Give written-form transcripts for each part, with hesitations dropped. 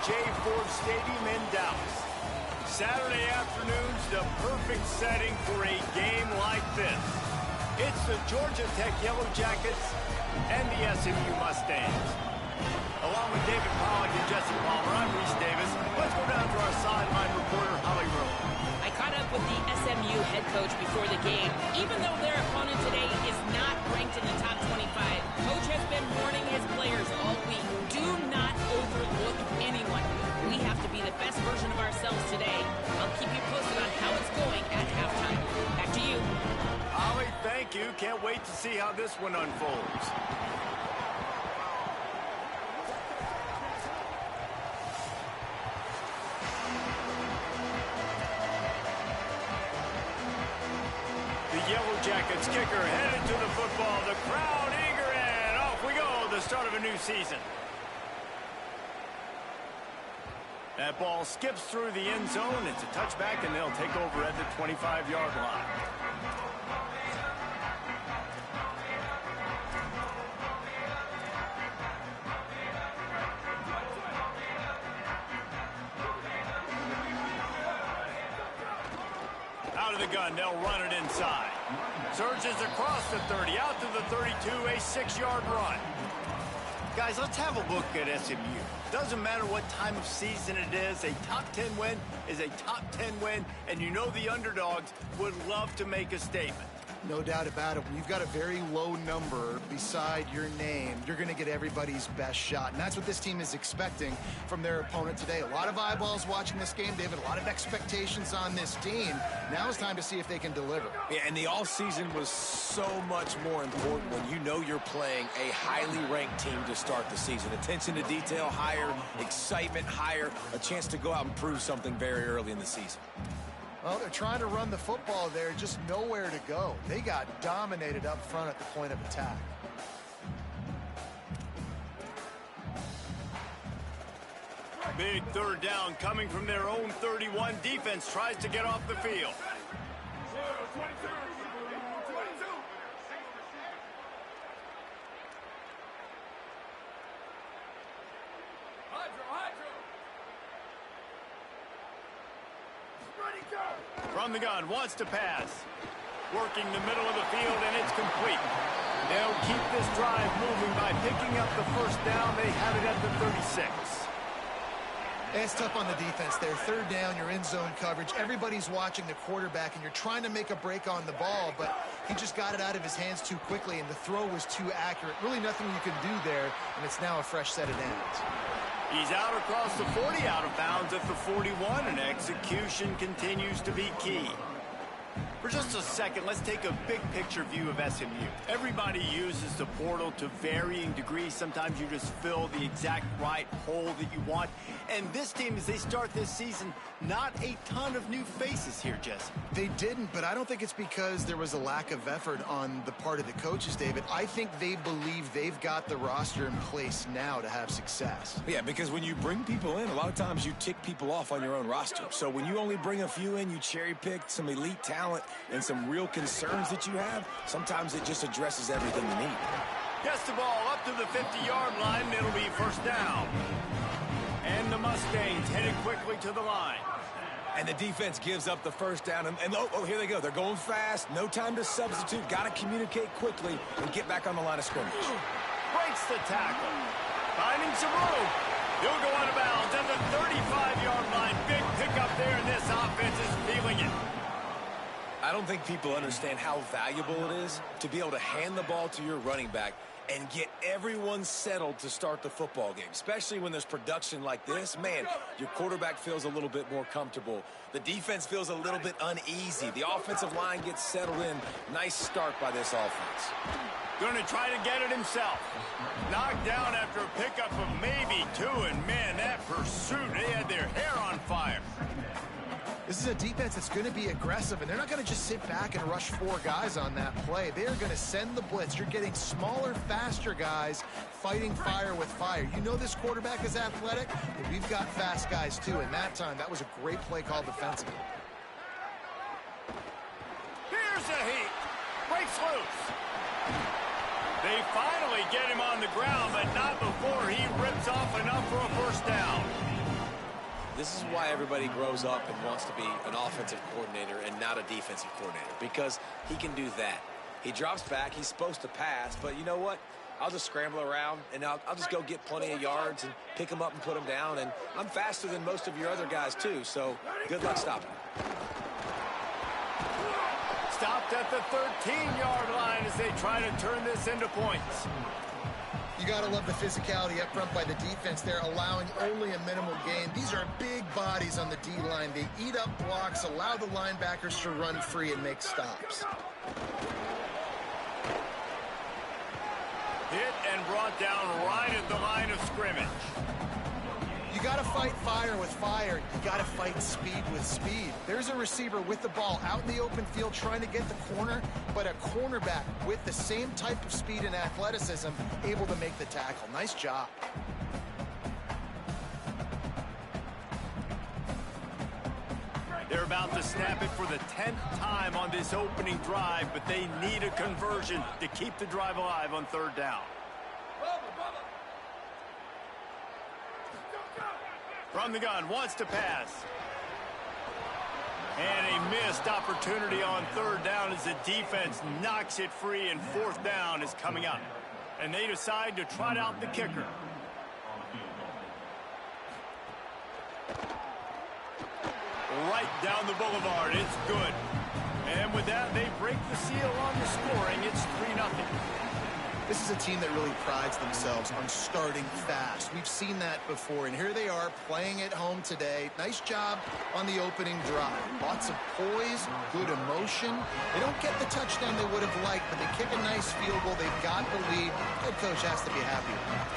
J. Ford Stadium in Dallas. Saturday afternoon's the perfect setting for a game like this. It's the Georgia Tech Yellow Jackets and the SMU Mustangs. Along with David Pollack and Jesse Palmer, I'm Reese Davis. Let's go down to our sideline reporter, Holly Rowe. I caught up with the SMU head coach before the game. Even though their opponent today is not ranked in the top 25, Coach has been warning his players all week. Do not overlook anyone. We have to be the best version of ourselves today. I'll keep you posted on how it's going at halftime. Back to you. Holly, thank you. Can't wait to see how this one unfolds. Yellow Jackets kicker headed to the football. The crowd eager, and off we go. The start of a new season. That ball skips through the end zone. It's a touchback, and they'll take over at the 25-yard line. Out of the gun, they'll run it inside. Surges across the 30, out to the 32, a 6-yard run. Guys, let's have a look at SMU. Doesn't matter what time of season it is, a top 10 win is a top 10 win, and you know the underdogs would love to make a statement. No doubt about it. When you've got a very low number beside your name, you're going to get everybody's best shot. And that's what this team is expecting from their opponent today. A lot of eyeballs watching this game, David. A lot of expectations on this team. Now it's time to see if they can deliver. Yeah, and the offseason was so much more important when you know you're playing a highly ranked team to start the season. Attention to detail higher, excitement higher, a chance to go out and prove something very early in the season. Well, they're trying to run the football there, just nowhere to go. They got dominated up front at the point of attack. Big third down coming from their own 31. Defense tries to get off the field. From the gun, wants to pass. Working the middle of the field, and it's complete. They'll keep this drive moving by picking up the first down. They have it at the 36. It's tough on the defense there. Third down, you're in zone coverage. Everybody's watching the quarterback, and you're trying to make a break on the ball, but he just got it out of his hands too quickly, and the throw was too accurate. Really nothing you can do there, and it's now a fresh set of downs. He's out across the 40, out of bounds at the 41, and execution continues to be key. For just a second, let's take a big picture view of SMU. Everybody uses the portal to varying degrees. Sometimes you just fill the exact right hole that you want. And this team, as they start this season, not a ton of new faces here, Jesse. They didn't, but I don't think it's because there was a lack of effort on the part of the coaches, David. I think they believe they've got the roster in place now to have success. Yeah, because when you bring people in, a lot of times you tick people off on your own roster. So when you only bring a few in, you cherry-pick some elite talent and some real concerns that you have, sometimes it just addresses everything you need. Gets the ball up to the 50-yard line. It'll be first down. And the Mustangs headed quickly to the line. And the defense gives up the first down. And here they go. They're going fast. No time to substitute. Got to communicate quickly and get back on the line of scrimmage. Breaks the tackle. Finding some room. He'll go out of bounds at the 35-yard line. Big pickup there, and this offense is feeling it. I don't think people understand how valuable it is to be able to hand the ball to your running back and get everyone settled to start the football game, especially when there's production like this. Man, your quarterback feels a little bit more comfortable. The defense feels a little bit uneasy. The offensive line gets settled in. Nice start by this offense. Going to try to get it himself. Knocked down after a pickup of maybe two, and man, that pursuit, they had their hair on fire. This is a defense that's going to be aggressive, and they're not going to just sit back and rush four guys on that play. They are going to send the blitz. You're getting smaller, faster guys fighting fire with fire. You know this quarterback is athletic, but we've got fast guys too, and that time, that was a great play call defensively. Here's a heat. Breaks loose. They finally get him on the ground, but not before he rips off enough for a first down. This is why everybody grows up and wants to be an offensive coordinator and not a defensive coordinator, because he can do that. He drops back. He's supposed to pass, but you know what? I'll just scramble around, and I'll just go get plenty of yards and pick them up and put them down, and I'm faster than most of your other guys, too, so good luck stopping. Stopped at the 13-yard line as they try to turn this into points. You got to love the physicality up front by the defense. They're allowing only a minimal gain. These are big bodies on the D-line. They eat up blocks, allow the linebackers to run free and make stops. Hit and brought down right at the line of scrimmage. You got to fight fire with fire. You got to fight speed with speed. There's a receiver with the ball out in the open field trying to get the corner, but a cornerback with the same type of speed and athleticism able to make the tackle. Nice job. They're about to snap it for the 10th time on this opening drive, but they need a conversion to keep the drive alive on third down. From the gun, wants to pass. And a missed opportunity on third down as the defense knocks it free, and fourth down is coming up. And they decide to trot out the kicker. Right down the boulevard, it's good. And with that, they break the seal on the scoring. It's 3-0. This is a team that really prides themselves on starting fast. We've seen that before, and here they are playing at home today. Nice job on the opening drive. Lots of poise, good emotion. They don't get the touchdown they would have liked, but they kick a nice field goal. They've got the lead. Head coach has to be happy with that.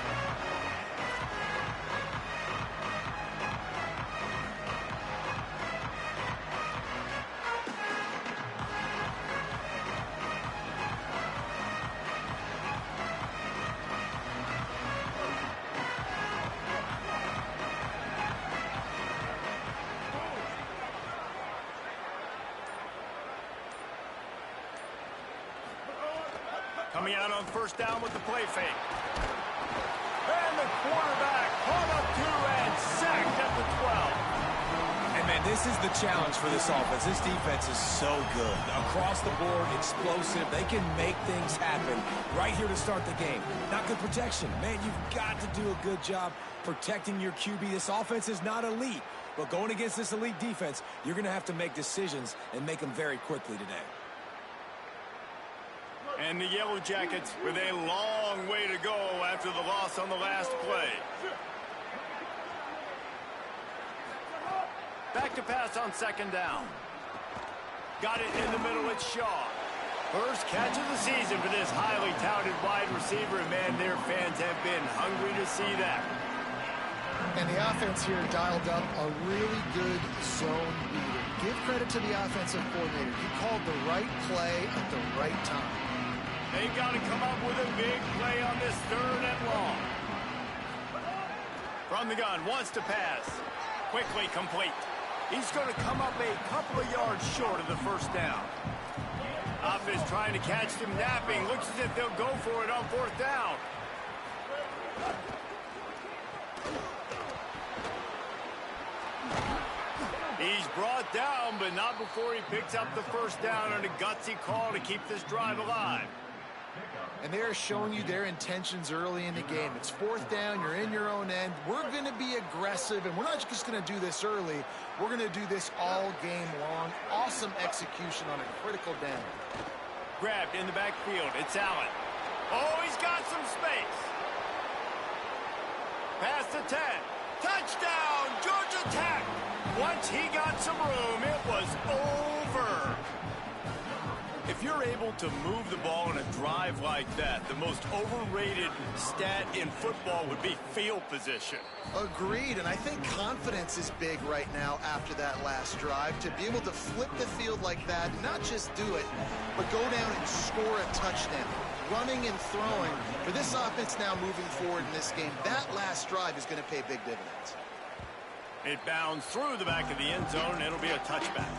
Coming out on first down with the play fake. And the quarterback caught up to and sacked at the 12. And, man, this is the challenge for this offense. This defense is so good. Across the board, explosive. They can make things happen right here to start the game. Not good protection. Man, you've got to do a good job protecting your QB. This offense is not elite. But going against this elite defense, you're going to have to make decisions and make them very quickly today. And the Yellow Jackets with a long way to go after the loss on the last play. Back to pass on second down. Got it in the middle, it's Shaw. First catch of the season for this highly touted wide receiver, and man, their fans have been hungry to see that. And the offense here dialed up a really good zone beater. Give credit to the offensive coordinator. He called the right play at the right time. They've got to come up with a big play on this third and long. From the gun, wants to pass. Quickly complete. He's going to come up a couple of yards short of the first down. Offense trying to catch them napping. Looks as if they'll go for it on fourth down. He's brought down, but not before he picks up the first down on a gutsy call to keep this drive alive. And they're showing you their intentions early in the game. It's fourth down, you're in your own end. We're going to be aggressive, and we're not just going to do this early. We're going to do this all game long. Awesome execution on a critical down. Grabbed in the backfield, it's Allen. Oh, he's got some space. Pass to 10. Touchdown, Georgia Tech. Once he got some room, it was over. If you're able to move the ball in a drive like that, the most overrated stat in football would be field position. Agreed, and I think confidence is big right now after that last drive. To be able to flip the field like that, not just do it, but go down and score a touchdown. Running and throwing. For this offense now moving forward in this game, that last drive is going to pay big dividends. It bounds through the back of the end zone, and it'll be a touchback.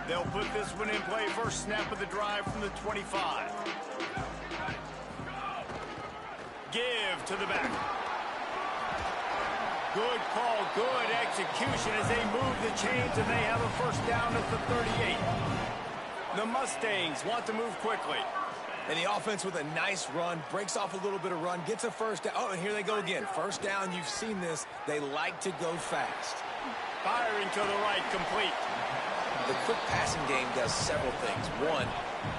They'll put put this one in play. First snap of the drive from the 25. Give to the back. Good call, good execution as they move the chains, and they have a first down at the 38. The Mustangs want to move quickly. And the offense with a nice run, breaks off a little bit of run, gets a first down. Oh, and here they go again. First down, you've seen this. They like to go fast. Firing to the right, complete. The quick passing game does several things. One,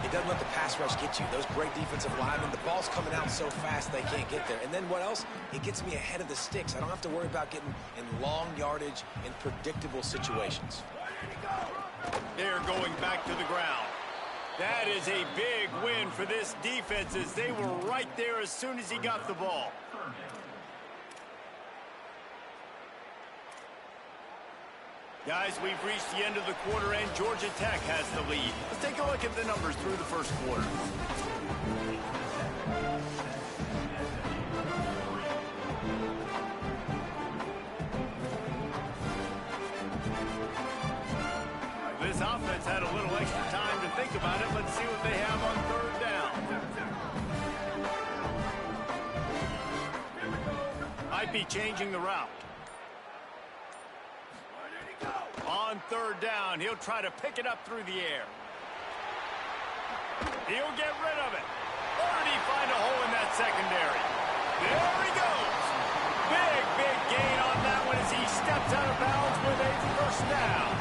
it doesn't let the pass rush get you. Those great defensive linemen, the ball's coming out so fast they can't get there. And then what else? It gets me ahead of the sticks. I don't have to worry about getting in long yardage in predictable situations. They're going back to the ground. That is a big win for this defense as they were right there as soon as he got the ball. Guys, we've reached the end of the quarter and Georgia Tech has the lead. Let's take a look at the numbers through the first quarter. This offense had a little extra time to think about it. Let's see what they have on third down. Might be changing the route. On third down, he'll try to pick it up through the air. He'll get rid of it. Or did he find a hole in that secondary? There he goes. Big gain on that one as he steps out of bounds with a first down.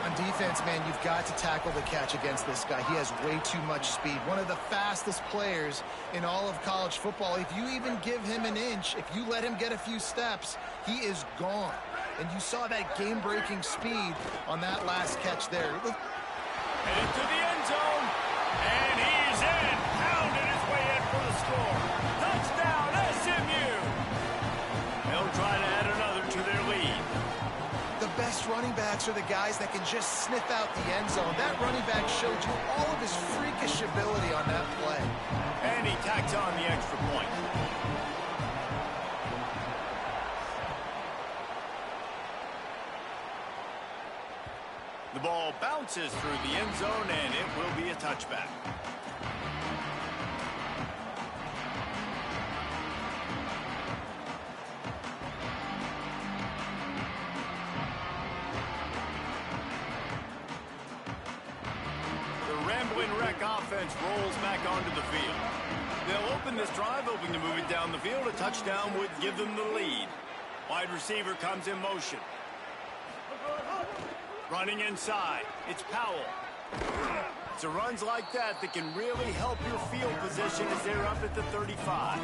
On defense, man, you've got to tackle the catch against this guy. He has way too much speed. One of the fastest players in all of college football. If you even give him an inch, if you let him get a few steps, he is gone. And you saw that game-breaking speed on that last catch there. Headed to the end zone. And he's in. Pounded his way in for the score. Touchdown, SMU. They'll try to add another to their lead. The best running backs are the guys that can just sniff out the end zone. That running back showed you all of his freakish ability on that play. And he tacks on the extra point. The ball bounces through the end zone, and it will be a touchback. The Ramblin' Wreck offense rolls back onto the field. They'll open this drive, hoping to move it down the field. A touchdown would give them the lead. Wide receiver comes in motion. Running inside, it's Powell. It's runs like that that can really help your field position as they're up at the 35.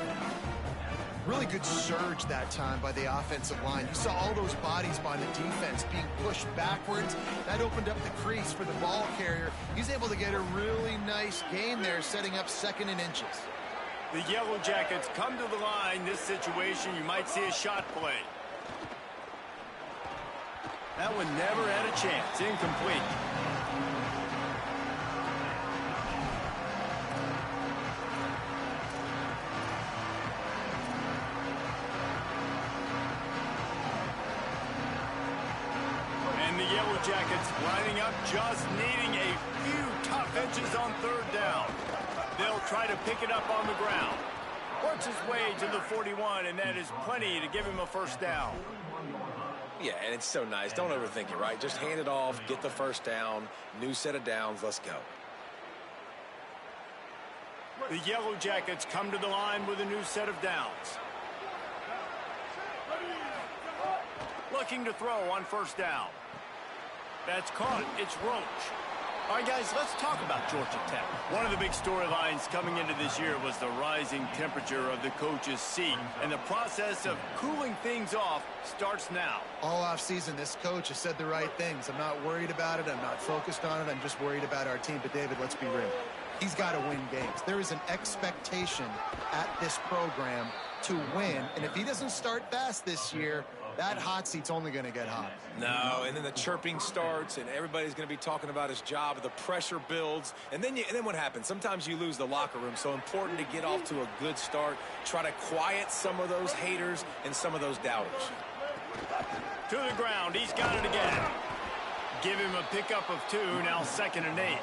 Really good surge that time by the offensive line. You saw all those bodies by the defense being pushed backwards. That opened up the crease for the ball carrier. He's able to get a really nice gain there, setting up second and inches. The Yellow Jackets come to the line. This situation, you might see a shot play. That one never had a chance. Incomplete. And the Yellow Jackets lining up, just needing a few tough inches on third down. They'll try to pick it up on the ground. Works his way to the 41, and that is plenty to give him a first down. Yeah, and it's so nice. Don't overthink it, right? Just hand it off, get the first down, new set of downs, let's go. The Yellow Jackets come to the line with a new set of downs. Looking to throw on first down. That's caught. It's Roach. All right, guys, let's talk about Georgia Tech. One of the big storylines coming into this year was the rising temperature of the coach's seat, and the process of cooling things off starts now. All offseason, this coach has said the right things. I'm not worried about it. I'm not focused on it. I'm just worried about our team. But, David, let's be real. He's got to win games. There is an expectation at this program to win, and if he doesn't start fast this year, that hot seat's only going to get hot. No, and then the chirping starts, and everybody's going to be talking about his job. The pressure builds, and then what happens? Sometimes you lose the locker room. So important to get off to a good start. Try to quiet some of those haters and some of those doubters. To the ground. He's got it again. Give him a pickup of 2, now 2nd and 8.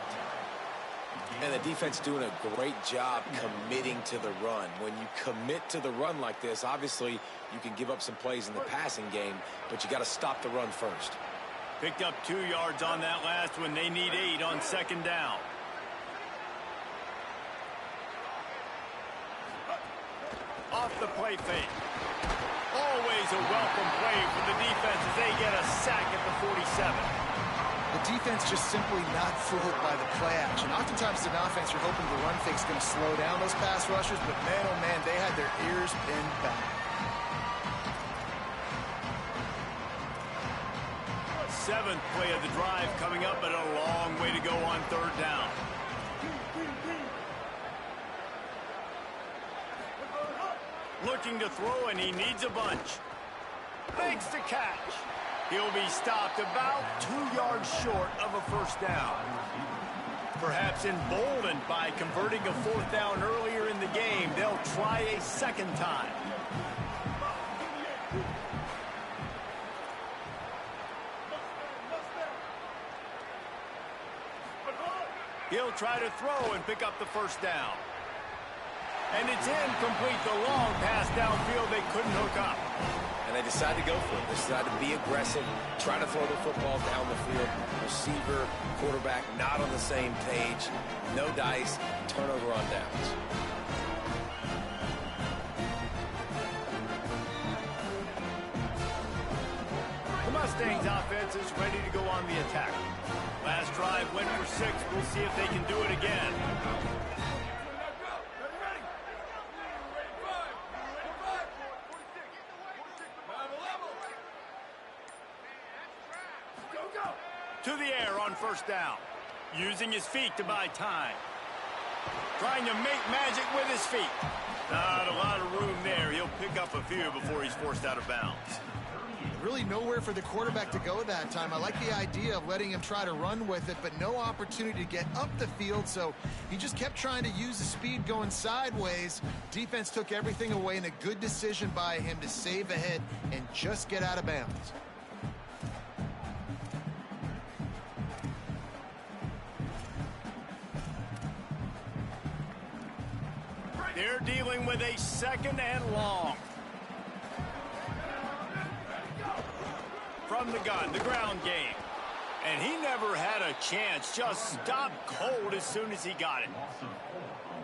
And the defense doing a great job committing to the run. When you commit to the run like this, obviously you can give up some plays in the passing game, but you got to stop the run first. Picked up 2 yards on that last one. They need 8 on 2nd down. Off the play fake. Always a welcome play for the defense as they get a sack at the 47. The defense just simply not fooled by the play action. Oftentimes as an offense, you're hoping the run fake's going to slow down those pass rushers, but man, oh man, they had their ears pinned back. 7th play of the drive coming up, but a long way to go on 3rd down. Looking to throw, and he needs a bunch. Makes the catch. He'll be stopped about 2 yards short of a 1st down. Perhaps emboldened by converting a 4th down earlier in the game, they'll try a 2nd time. He'll try to throw and pick up the 1st down. And it's incomplete. The long pass downfield they couldn't hook up. And they decide to go for it. They decide to be aggressive, try to throw the football down the field. Receiver, quarterback, not on the same page. No dice, turnover on downs. The Mustangs offense is ready to go on the attack. Last drive went for 6. We'll see if they can do it again. To the air on 1st down. Using his feet to buy time. Trying to make magic with his feet. Not a lot of room there. He'll pick up a few before he's forced out of bounds. Really nowhere for the quarterback to go that time. I like the idea of letting him try to run with it, but no opportunity to get up the field, so he just kept trying to use the speed going sideways. Defense took everything away, and a good decision by him to save a hit and just get out of bounds. They're dealing with a 2nd and long. From the gun, the ground game. And he never had a chance. Just stopped cold as soon as he got it.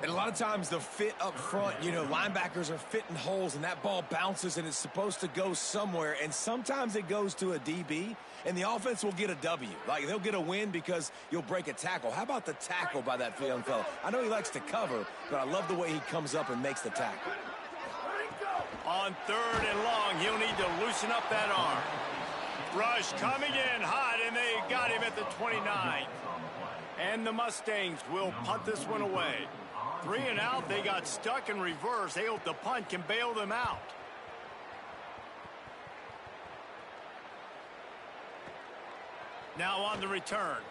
And a lot of times the fit up front, you know, linebackers are fitting holes and that ball bounces and it's supposed to go somewhere. And sometimes it goes to a DB and the offense will get a W. Like they'll get a win because you'll break a tackle. How about the tackle by that young fella? I know he likes to cover, but I love the way he comes up and makes the tackle. On 3rd and long, he'll need to loosen up that arm. Rush coming in hot, and they got him at the 29. And the Mustangs will punt this one away. 3 and out, they got stuck in reverse. They hope the punt can bail them out. Now on the return.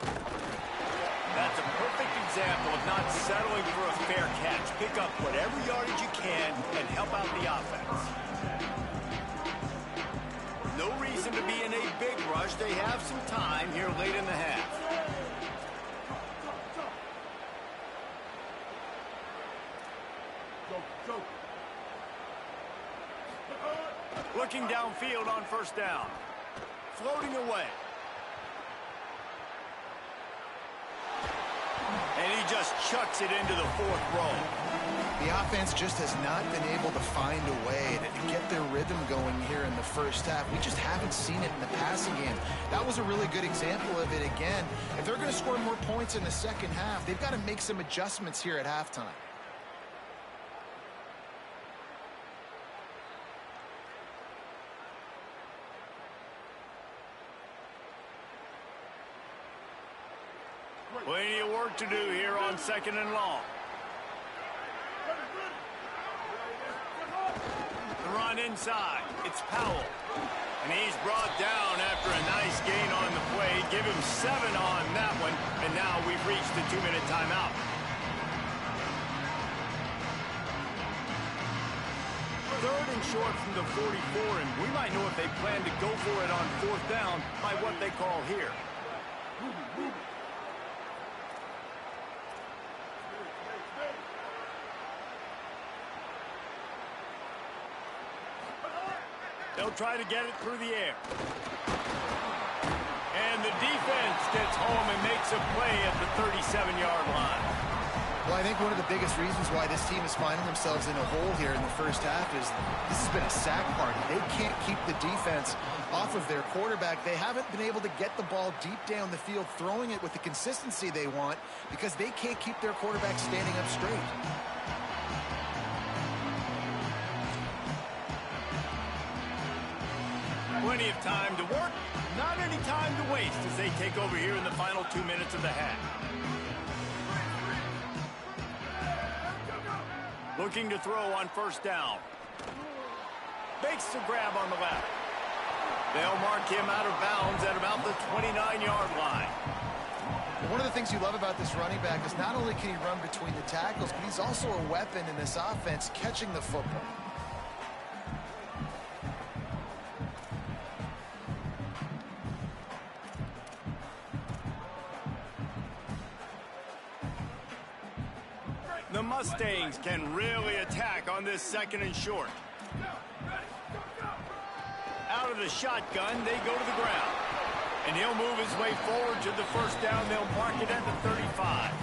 That's a perfect example of not settling for a fair catch. Pick up whatever yardage you can and help out the offense. No reason to be in a big rush. They have some time here late in the half. Looking downfield on 1st down. Floating away. And he just chucks it into the 4th row. The offense just has not been able to find a way to get their rhythm going here in the 1st half. We just haven't seen it in the passing game. That was a really good example of it again. If they're going to score more points in the 2nd half, they've got to make some adjustments here at halftime. Plenty of work to do here on 2nd and long. The run inside. It's Powell. And he's brought down after a nice gain on the play. Give him 7 on that one. And now we've reached the 2-minute timeout. 3rd and short from the 44, and we might know if they plan to go for it on 4th down by what they call here. They'll try to get it through the air. And the defense gets home and makes a play at the 37-yard line. Well, I think one of the biggest reasons why this team is finding themselves in a hole here in the first half is this has been a sack party. They can't keep the defense off of their quarterback. They haven't been able to get the ball deep down the field, throwing it with the consistency they want because they can't keep their quarterback standing up straight. Plenty of time to work, not any time to waste as they take over here in the final 2 minutes of the half. Looking to throw on 1st down. Makes the grab on the left. They'll mark him out of bounds at about the 29-yard line. One of the things you love about this running back is not only can he run between the tackles, but he's also a weapon in this offense catching the football. The Mustangs can really attack on this 2nd and short. Out of the shotgun, they go to the ground. And he'll move his way forward to the 1st down. They'll mark it at the 35.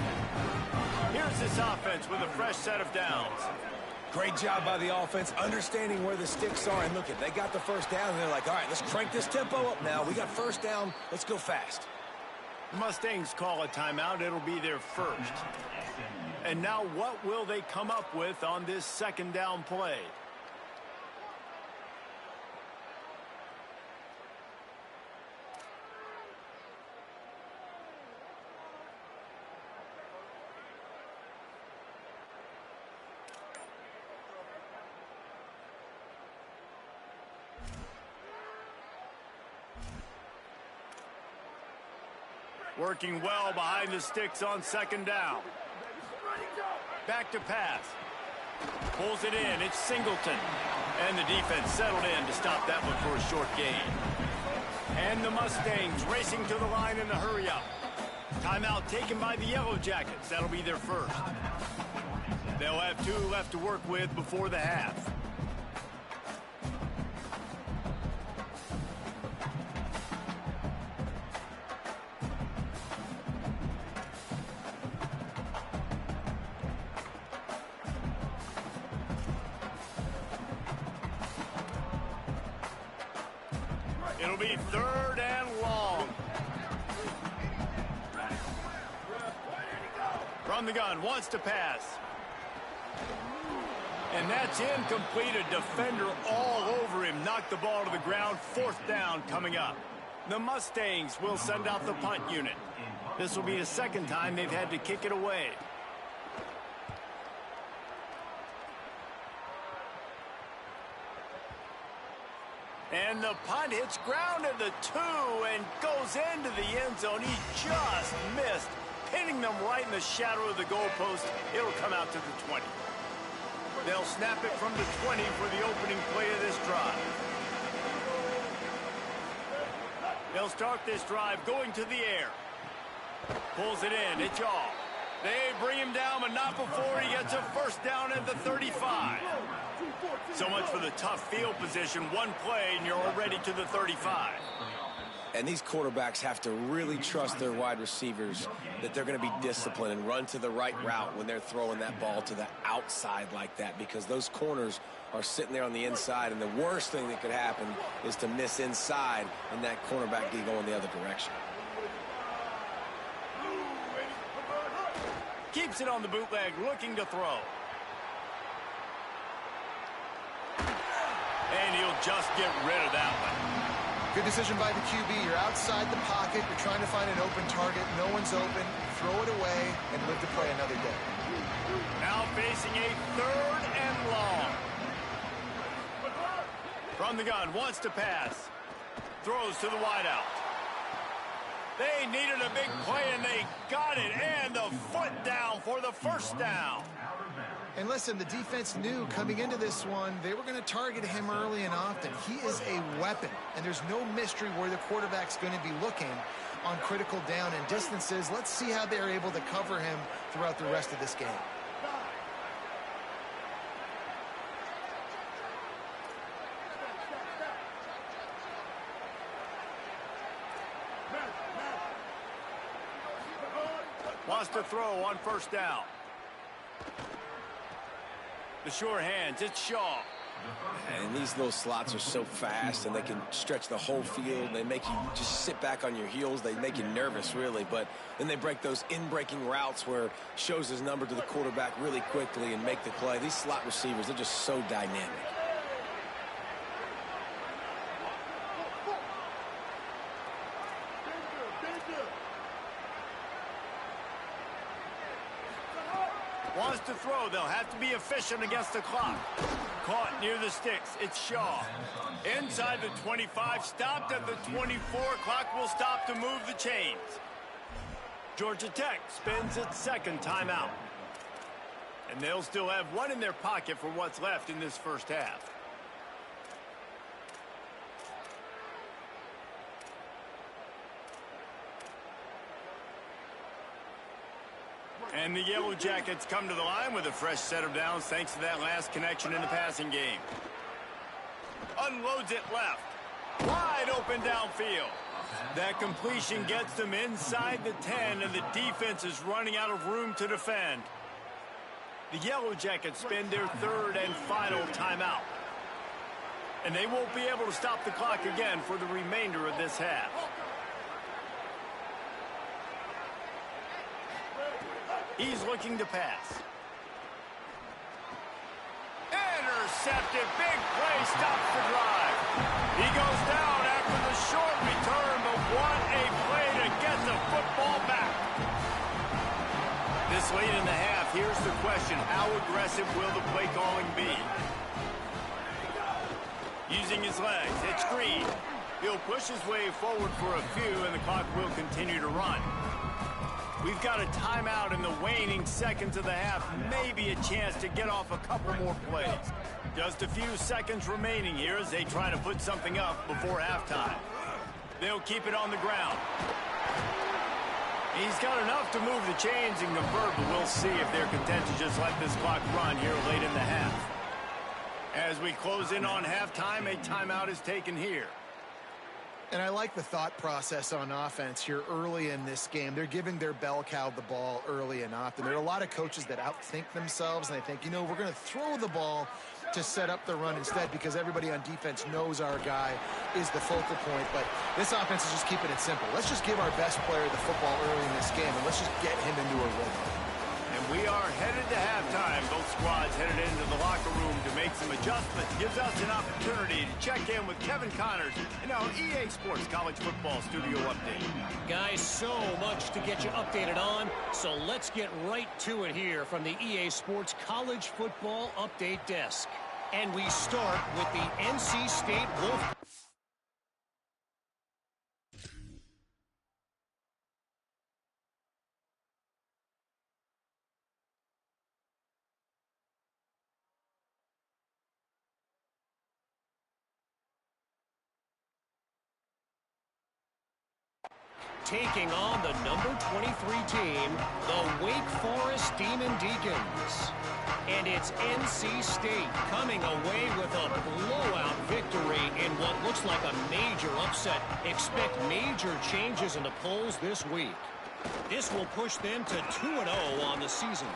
Here's this offense with a fresh set of downs. Great job by the offense, understanding where the sticks are. And look, they got the 1st down, and they're like, all right, let's crank this tempo up now. We got 1st down. Let's go fast. Mustangs call a timeout. It'll be their first. And now what will they come up with on this 2nd down play? Working well behind the sticks on 2nd down. Back to pass. Pulls it in. It's Singleton. And the defense settled in to stop that one for a short gain. And the Mustangs racing to the line in the hurry-up. Timeout taken by the Yellow Jackets. That'll be their first. They'll have 2 left to work with before the half. It'll be 3rd and long. From the gun, wants to pass. And that's incomplete. A defender all over him. Knocked the ball to the ground. 4th down coming up. The Mustangs will send out the punt unit. This will be the 2nd time they've had to kick it away. And the punt hits ground at the 2 and goes into the end zone. He just missed, pinning them right in the shadow of the goalpost. It'll come out to the 20. They'll snap it from the 20 for the opening play of this drive. They'll start this drive going to the air. Pulls it in. It's off. They bring him down, but not before he gets a 1st down at the 35. So much for the tough field position. One play, and you're already to the 35. And these quarterbacks have to really trust their wide receivers that they're going to be disciplined and run to the right route when they're throwing that ball to the outside like that, because those corners are sitting there on the inside, and the worst thing that could happen is to miss inside and that cornerback be going the other direction. Keeps it on the bootleg, looking to throw. And he'll just get rid of that one. Good decision by the QB. You're outside the pocket. You're trying to find an open target. No one's open. Throw it away and live to play another day. Now facing a 3rd and long. From the gun, wants to pass. Throws to the wideout. They needed a big play, and they got it. And the foot down for the 1st down. And listen, the defense knew coming into this one, they were going to target him early and often. He is a weapon, and there's no mystery where the quarterback's going to be looking on critical down and distances. Let's see how they're able to cover him throughout the rest of this game. Wants to throw on first down. The sure hands, it's Shaw. And these little slots are so fast, and they can stretch the whole field. They make you just sit back on your heels. They make you nervous, really. But then they break those in-breaking routes where shows his number to the quarterback really quickly and make the play. These slot receivers, they're just so dynamic. Wants to throw. They'll have to be efficient against the clock. Caught near the sticks. It's Shaw. Inside the 25. Stopped at the 24. Clock will stop to move the chains. Georgia Tech spends its second timeout. And they'll still have one in their pocket for what's left in this first half. And the Yellow Jackets come to the line with a fresh set of downs thanks to that last connection in the passing game. Unloads it left. Wide open downfield. That completion gets them inside the 10, and the defense is running out of room to defend. The Yellow Jackets spend their third and final timeout. And they won't be able to stop the clock again for the remainder of this half. He's looking to pass. Intercepted. Big play. Stops the drive. He goes down after the short return, but what a play to get the football back. This late in the half, here's the question. How aggressive will the play calling be? Using his legs, it's Green. He'll push his way forward for a few, and the clock will continue to run. We've got a timeout in the waning seconds of the half. Maybe a chance to get off a couple more plays. Just a few seconds remaining here as they try to put something up before halftime. They'll keep it on the ground. He's got enough to move the chains and convert, but we'll see if they're content to just let this clock run here late in the half. As we close in on halftime, a timeout is taken here. And I like the thought process on offense here early in this game. They're giving their bell cow the ball early and often. There are a lot of coaches that outthink themselves, and they think, you know, we're going to throw the ball to set up the run instead because everybody on defense knows our guy is the focal point. But this offense is just keeping it simple. Let's just give our best player the football early in this game, and let's just get him into a rhythm. And we are headed to halftime. Both squads headed into the locker room to make some adjustments. Gives us an opportunity to check in with Kevin Connors in our EA Sports College Football Studio Update. Guys, so much to get you updated on, so let's get right to it here from the EA Sports College Football Update Desk. And we start with the NC State Wolf. Taking on the number 23 team, the Wake Forest Demon Deacons. And it's NC State coming away with a blowout victory in what looks like a major upset. Expect major changes in the polls this week. This will push them to 2-0 on the season.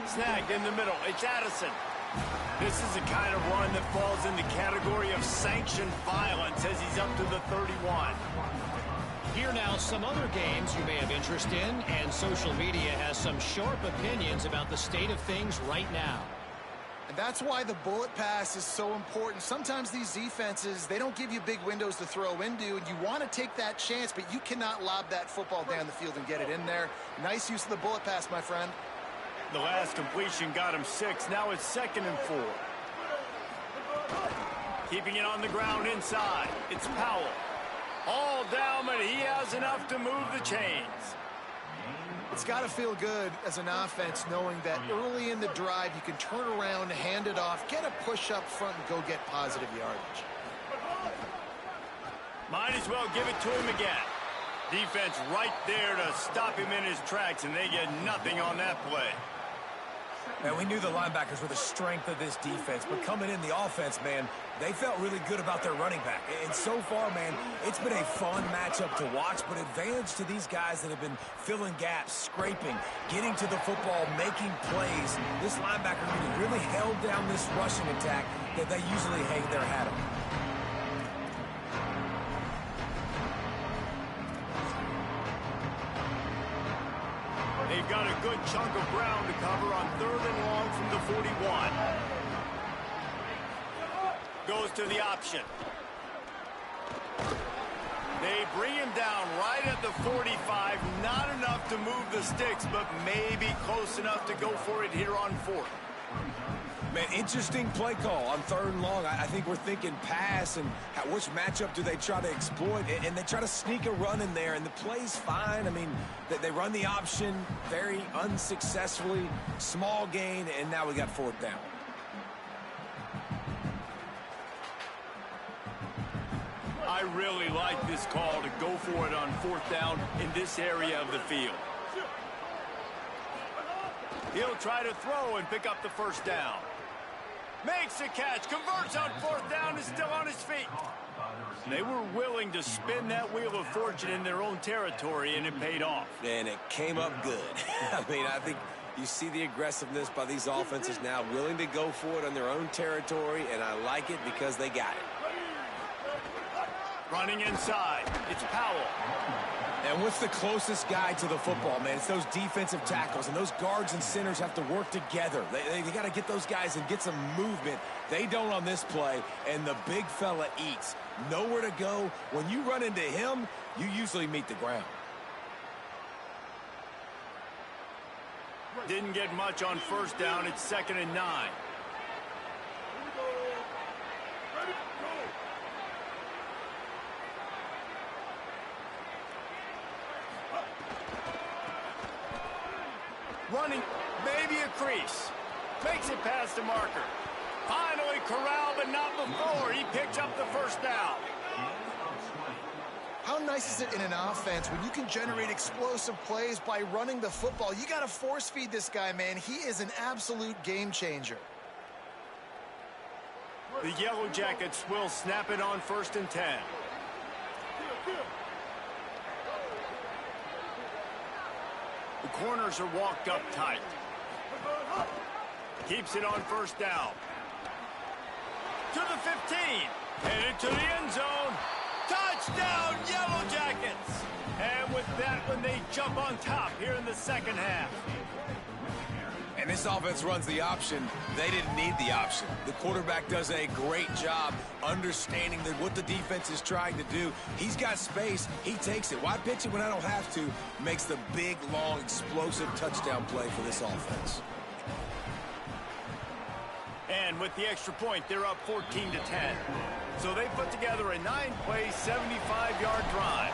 Snagged in the middle. It's Addison. This is the kind of run that falls in the category of sanctioned violence as he's up to the 31. Here now some other games you may have interest in, and social media has some sharp opinions about the state of things right now. And that's why the bullet pass is so important. Sometimes these defenses, they don't give you big windows to throw into, and you want to take that chance, but you cannot lob that football down the field and get it in there. Nice use of the bullet pass, my friend. The last completion got him 6. Now it's 2nd and 4. Keeping it on the ground inside. It's Powell. All down, but he has enough to move the chains. It's got to feel good as an offense knowing that early in the drive you can turn around, hand it off, get a push up front, and go get positive yardage. Might as well give it to him again. Defense right there to stop him in his tracks, and they get nothing on that play. And we knew the linebackers were the strength of this defense, but coming in the offense, man, they felt really good about their running back. And so far, man, it's been a fun matchup to watch, but advantage to these guys that have been filling gaps, scraping, getting to the football, making plays. This linebacker really held down this rushing attack that they usually hang their hat on. They've got a good chunk of ground to cover on 3rd and long from the 41. Goes to the option. They bring him down right at the 45. Not enough to move the sticks, but maybe close enough to go for it here on 4th. Man, interesting play call on 3rd and long. I think we're thinking pass and which matchup do they try to exploit, and they try to sneak a run in there, and the play's fine. I mean, they run the option very unsuccessfully, small gain, and now we got 4th down. I really like this call to go for it on 4th down in this area of the field. He'll try to throw and pick up the 1st down. Makes a catch, converts on 4th down, is still on his feet. They were willing to spin that wheel of fortune in their own territory, and it paid off. And it came up good. I mean, I think you see the aggressiveness by these offenses now, willing to go for it on their own territory, and I like it because they got it. Running inside, it's Powell. And what's the closest guy to the football, man? It's those defensive tackles, and those guards and centers have to work together. They got to get those guys and get some movement. They don't on this play, and the big fella eats. Nowhere to go. When you run into him, you usually meet the ground. Didn't get much on 1st down. It's 2nd and 9. Running, maybe a crease. Makes it past the marker. Finally corralled, but not before. He picks up the 1st down. How nice is it in an offense when you can generate explosive plays by running the football? You got to force feed this guy, man. He is an absolute game changer. The Yellow Jackets will snap it on 1st and 10. The corners are walked up tight. Keeps it on 1st down. To the 15. Headed to the end zone. Touchdown, Yellow Jackets! And with that one, they jump on top here in the 2nd half. And this offense runs the option. They didn't need the option. The quarterback does a great job understanding that what the defense is trying to do. He's got space. He takes it. Why pitch it when I don't have to? Makes the big, long, explosive touchdown play for this offense. And with the extra point, they're up 14-10. So they put together a 9-play, 75-yard drive.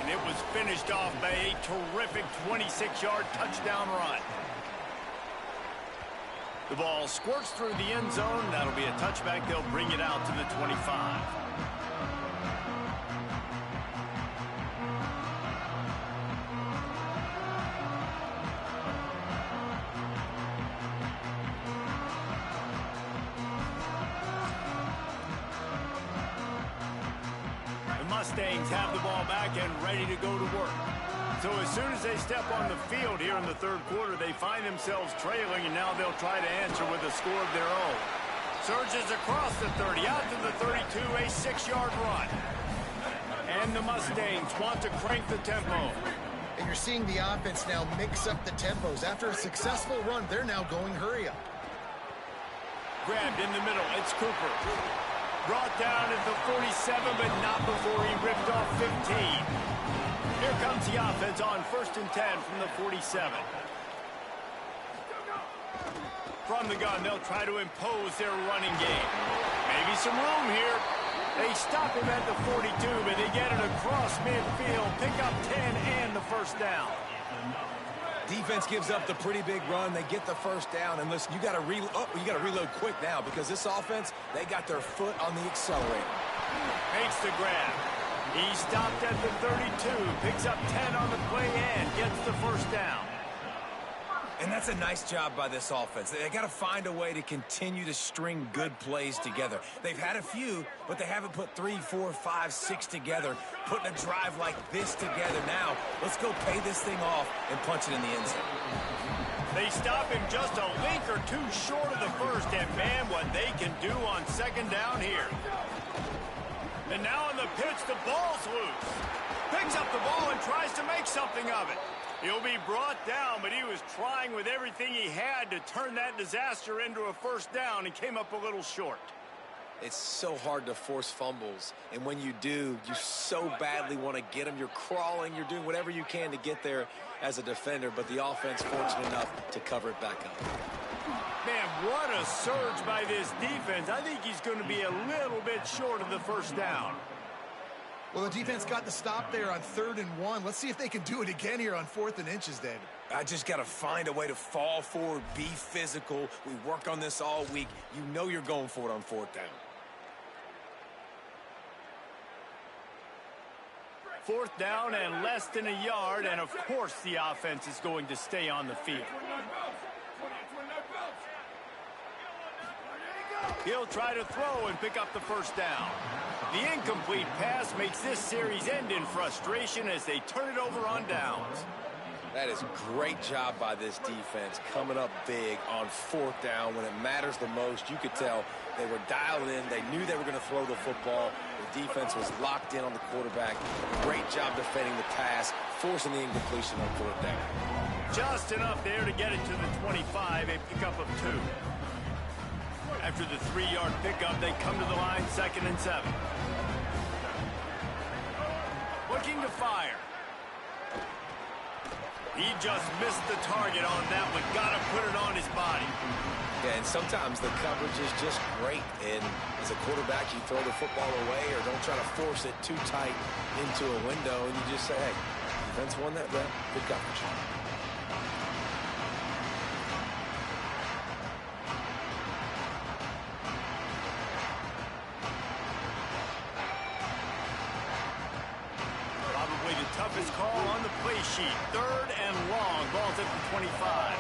And it was finished off by a terrific 26-yard touchdown run. The ball squirts through the end zone. That'll be a touchback. They'll bring it out to the 25. The Mustangs have the ball back and ready to go to work. So as soon as they step on the field here in the 3rd quarter, they find themselves trailing, and now they'll try to answer with a score of their own. Surges across the 30, out to the 32, a 6-yard run. And the Mustangs want to crank the tempo. And you're seeing the offense now mix up the tempos. After a successful run, they're now going hurry up. Grabbed in the middle, it's Cooper. Brought down at the 47, but not before he ripped off 15. Here comes the offense on 1st and 10 from the 47. From the gun, they'll try to impose their running game. Maybe some room here. They stop him at the 42, but they get it across midfield. Pick up 10 and the 1st down. Defense gives up the pretty big run. They get the first down. And listen, you got to reload quick now because this offense, they got their foot on the accelerator. Makes the grab. He stopped at the 32, picks up 10 on the play and gets the first down. And that's a nice job by this offense. They got to find a way to continue to string good plays together. They've had a few, but they haven't put 3, 4, 5, 6 together. Putting a drive like this together now, let's go pay this thing off and punch it in the end zone. They stop him just a link or two short of the first, and man, what they can do on second down here. And now on the pitch, the ball's loose. Picks up the ball and tries to make something of it. He'll be brought down, but he was trying with everything he had to turn that disaster into a first down and came up a little short. It's so hard to force fumbles, and when you do, you so badly want to get them. You're crawling, you're doing whatever you can to get there as a defender, but the offense fortunate enough to cover it back up. Man, what a surge by this defense. I think he's going to be a little bit short of the first down. Well, the defense got the stop there on 3rd and 1. Let's see if they can do it again here on 4th and inches, David. I just got to find a way to fall forward, be physical. We work on this all week. You know you're going for it on 4th down. 4th down and less than a yard, and of course the offense is going to stay on the field. He'll try to throw and pick up the first down. The incomplete pass makes this series end in frustration as they turn it over on downs. That is a great job by this defense, coming up big on 4th down when it matters the most. You could tell they were dialed in. They knew they were going to throw the football. The defense was locked in on the quarterback. Great job defending the pass, forcing the incompletion on 4th down. Just enough there to get it to the 25, a pickup of 2. After the 3-yard pickup, they come to the line, 2nd and 7. Looking to fire. He just missed the target on that one. Got to put it on his body. Yeah, and sometimes the coverage is just great. And as a quarterback, you throw the football away or don't try to force it too tight into a window, and you just say, hey, defense won that rep. Good coverage. Toughest call on the play sheet. 3rd and long. Ball's at the 25.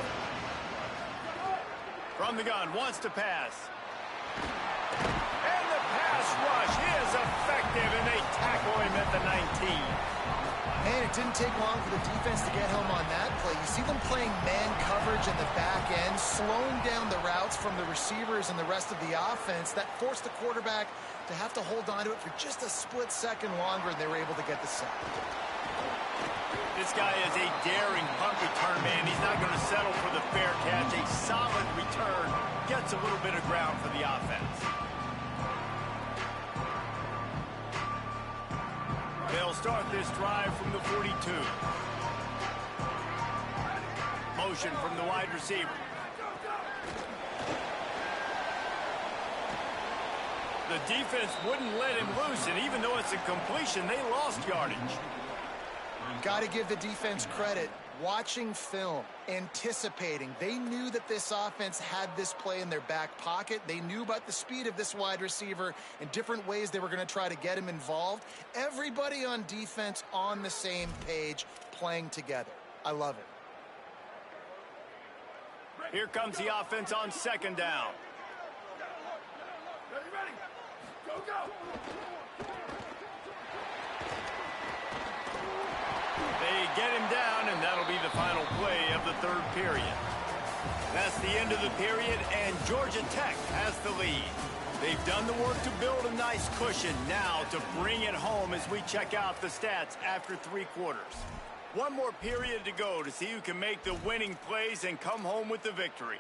From the gun, wants to pass. And the pass rush is effective, and they tackle him at the 19. Man, it didn't take long for the defense to get home on that play. You see them playing man coverage in the back end, slowing down the routes from the receivers and the rest of the offense. That forced the quarterback to have to hold on to it for just a split second longer, and they were able to get the sack. This guy is a daring punt return man. He's not going to settle for the fair catch. A solid return gets a little bit of ground for the offense. They'll start this drive from the 42. Motion from the wide receiver. The defense wouldn't let him loose, and even though it's a completion, they lost yardage. Got to give the defense credit. Watching film, anticipating. They knew that this offense had this play in their back pocket. They knew about the speed of this wide receiver and different ways they were going to try to get him involved. Everybody on defense on the same page, playing together. I love it. Here comes the offense on 2nd down. Ready. Go. They get him down, and that'll be the final play of the 3rd period. That's the end of the period, and Georgia Tech has the lead. They've done the work to build a nice cushion. Now to bring it home as we check out the stats after 3 quarters. One more period to go to see who can make the winning plays and come home with the victory.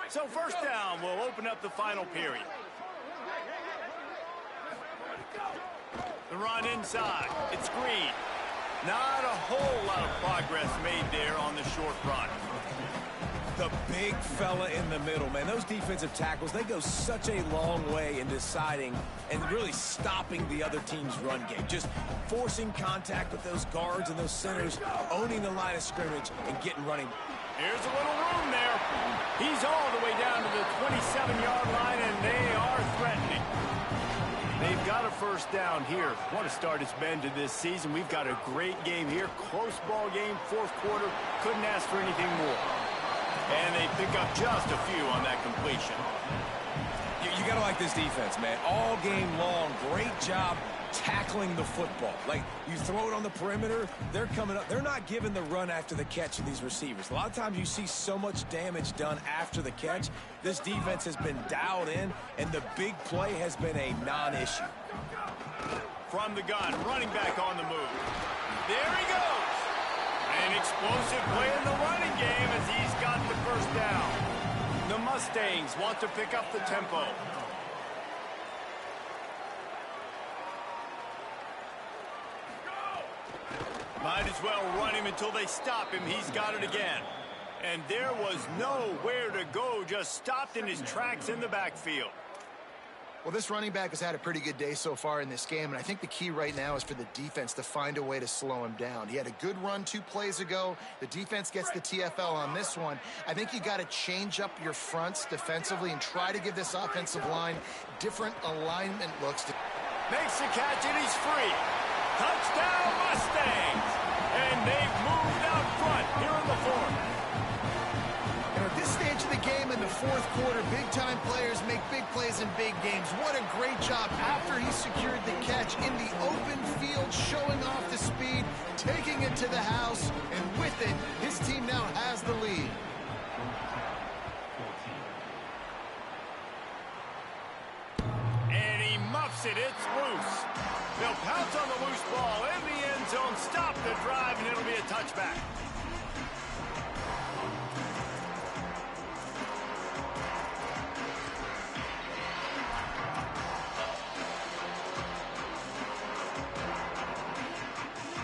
So 1st down will open up the final period. The run inside. It's Green. Not a whole lot of progress made there on the short run. The big fella in the middle, man. Those defensive tackles, they go such a long way in deciding and really stopping the other team's run game. Just forcing contact with those guards and those centers, owning the line of scrimmage, and getting running. Here's a little room there. He's all the way down to the 27-yard line, and they are threatening. They've got a first down here. What a start it's been to this season. We've got a great game here. Close ball game, fourth quarter. Couldn't ask for anything more. And they pick up just a few on that completion. You got to like this defense, man. All game long, great job tackling the football. Like, you throw it on the perimeter, they're coming up. They're not giving the run after the catch to these receivers. A lot of times you see so much damage done after the catch. This defense has been dialed in, and the big play has been a non-issue. From the gun, running back on the move. There he goes. An explosive play in the running game as he's got the first down. The Mustangs want to pick up the tempo. Might as well run him until they stop him. He's got it again. And there was nowhere to go, just stopped in his tracks in the backfield. Well, this running back has had a pretty good day so far in this game, and I think the key right now is for the defense to find a way to slow him down. He had a good run 2 plays ago. The defense gets the TFL on this one. I think you got to change up your fronts defensively and try to give this offensive line different alignment looks. Makes the catch, and he's free. Touchdown, Mustangs! And they've moved out front here in the fourth. And at this stage of the game in the fourth quarter, big-time players make big plays in big games. What a great job after he secured the catch in the open field, showing off the speed, taking it to the house, and with it, his team now has the lead. And he muffs it. It's loose. They'll pounce on the loose ball in the end zone, stop the drive, and it'll be a touchback.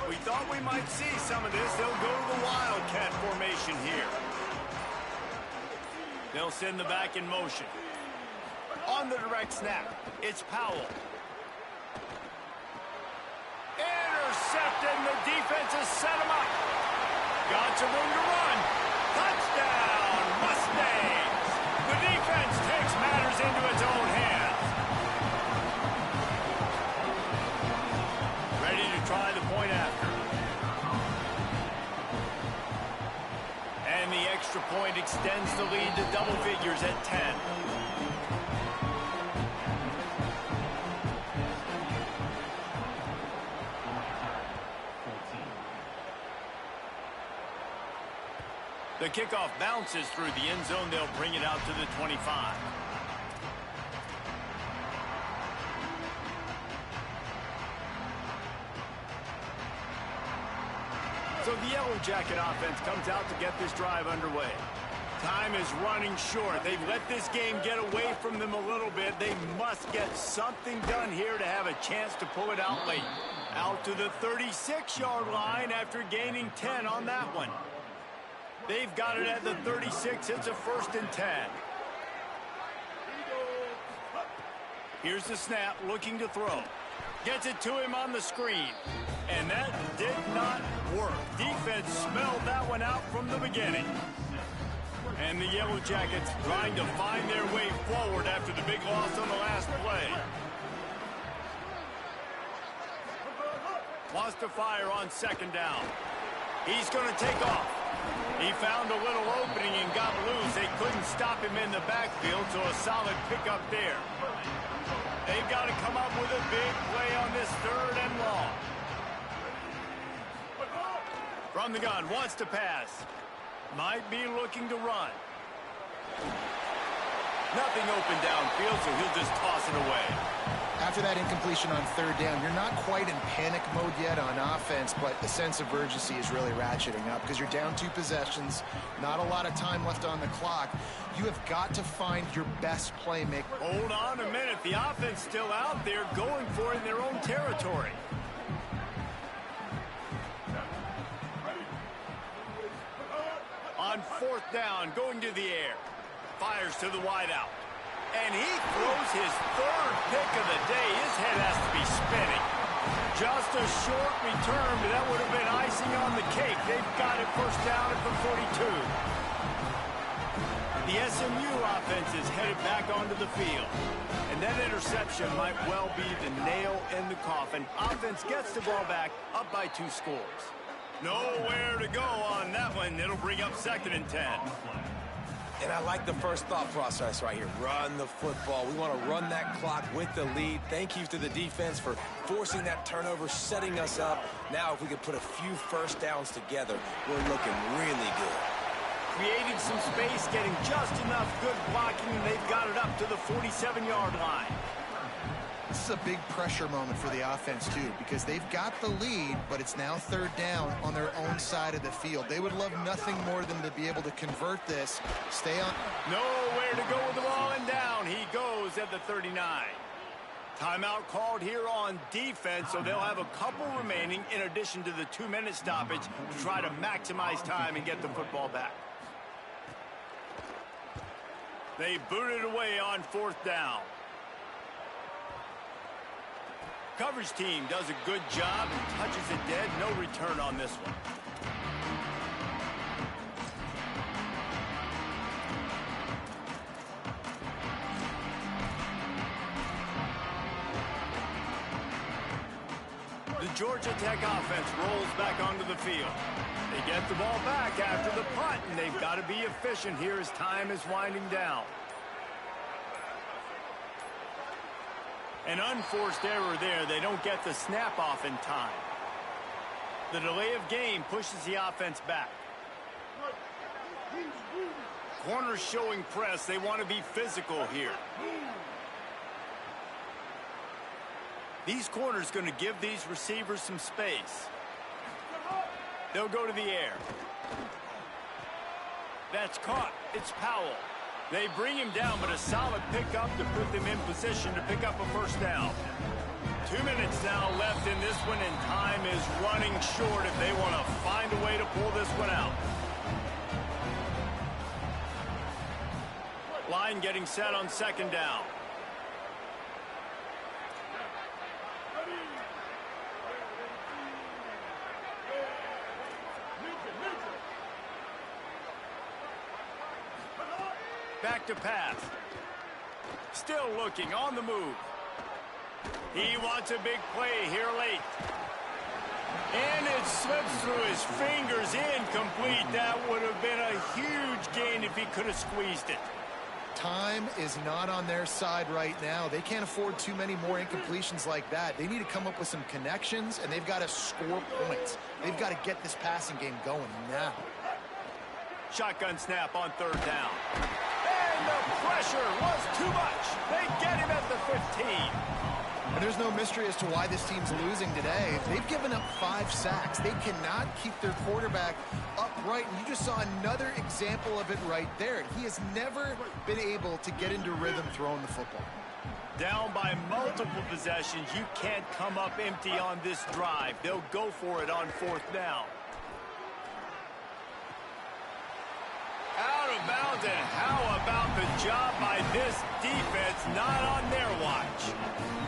We thought we might see some of this. They'll go to the Wildcat formation here. They'll send the back in motion. On the direct snap, it's Powell. Intercepted, and the defense has set him up. Got some room to run. Touchdown, Mustangs. The defense takes matters into its own hands. Ready to try the point after. And the extra point extends the lead to double figures at 10. The kickoff bounces through the end zone. They'll bring it out to the 25. So the Yellow Jacket offense comes out to get this drive underway. Time is running short. They've let this game get away from them a little bit. They must get something done here to have a chance to pull it out late. Out to the 36-yard line after gaining 10 on that one. They've got it at the 36. It's a 1st and 10. Here's the snap, looking to throw. Gets it to him on the screen. And that did not work. Defense smelled that one out from the beginning. And the Yellow Jackets trying to find their way forward after the big loss on the last play. Wants to fire on 2nd down. He's going to take off. He found a little opening and got loose. They couldn't stop him in the backfield, so a solid pickup there. They've got to come up with a big play on this 3rd and long. From the gun, wants to pass. Might be looking to run. Nothing open downfield, so he'll just toss it away. After that incompletion on 3rd down, you're not quite in panic mode yet on offense, but the sense of urgency is really ratcheting up because you're down 2 possessions, not a lot of time left on the clock. You have got to find your best playmaker. Hold on a minute. The offense still out there going for it in their own territory. On on 4th down, going to the air. Fires to the wideout. And he throws his 3rd pick of the day. His head has to be spinning. Just a short return, but that would have been icing on the cake. They've got it 1st down at the 42. The SMU offense is headed back onto the field. And that interception might well be the nail in the coffin. Offense gets the ball back, up by 2 scores. Nowhere to go on that one. It'll bring up 2nd and 10. And I like the first thought process right here. Run the football. We want to run that clock with the lead. Thank you to the defense for forcing that turnover, setting us up. Now if we could put a few 1st downs together, we're looking really good. Creating some space, getting just enough good blocking, and they've got it up to the 47-yard line. This is a big pressure moment for the offense, too, because they've got the lead, but it's now 3rd down on their own side of the field. They would love nothing more than to be able to convert this. Stay on. Nowhere to go with the ball, and down he goes at the 39. Timeout called here on defense, so they'll have a couple remaining in addition to the 2-minute stoppage to try to maximize time and get the football back. They boot it away on 4th down. Coverage team does a good job and touches it dead. No return on this one. The Georgia Tech offense rolls back onto the field. They get the ball back after the punt, and they've got to be efficient here as time is winding down. An unforced error there. They don't get the snap off in time. The delay of game pushes the offense back. Corners showing press. They want to be physical here. These corners going to give these receivers some space. They'll go to the air. That's caught. It's Powell. They bring him down, but a solid pickup to put them in position to pick up a 1st down. 2 minutes now left in this one, and time is running short if they want to find a way to pull this one out. Line getting set on 2nd down. Back to pass. Still looking on the move. He wants a big play here late. And it slips through his fingers, incomplete. That would have been a huge gain if he could have squeezed it. Time is not on their side right now. They can't afford too many more incompletions like that. They need to come up with some connections, and they've got to score points. They've got to get this passing game going now. Shotgun snap on 3rd down. And the pressure was too much. They get him at the 15. And there's no mystery as to why this team's losing today. They've given up 5 sacks. They cannot keep their quarterback upright. And you just saw another example of it right there. He has never been able to get into rhythm throwing the football. Down by multiple possessions. You can't come up empty on this drive. They'll go for it on 4th down. Out of bounds, and how about the job by this defense? Not on their watch.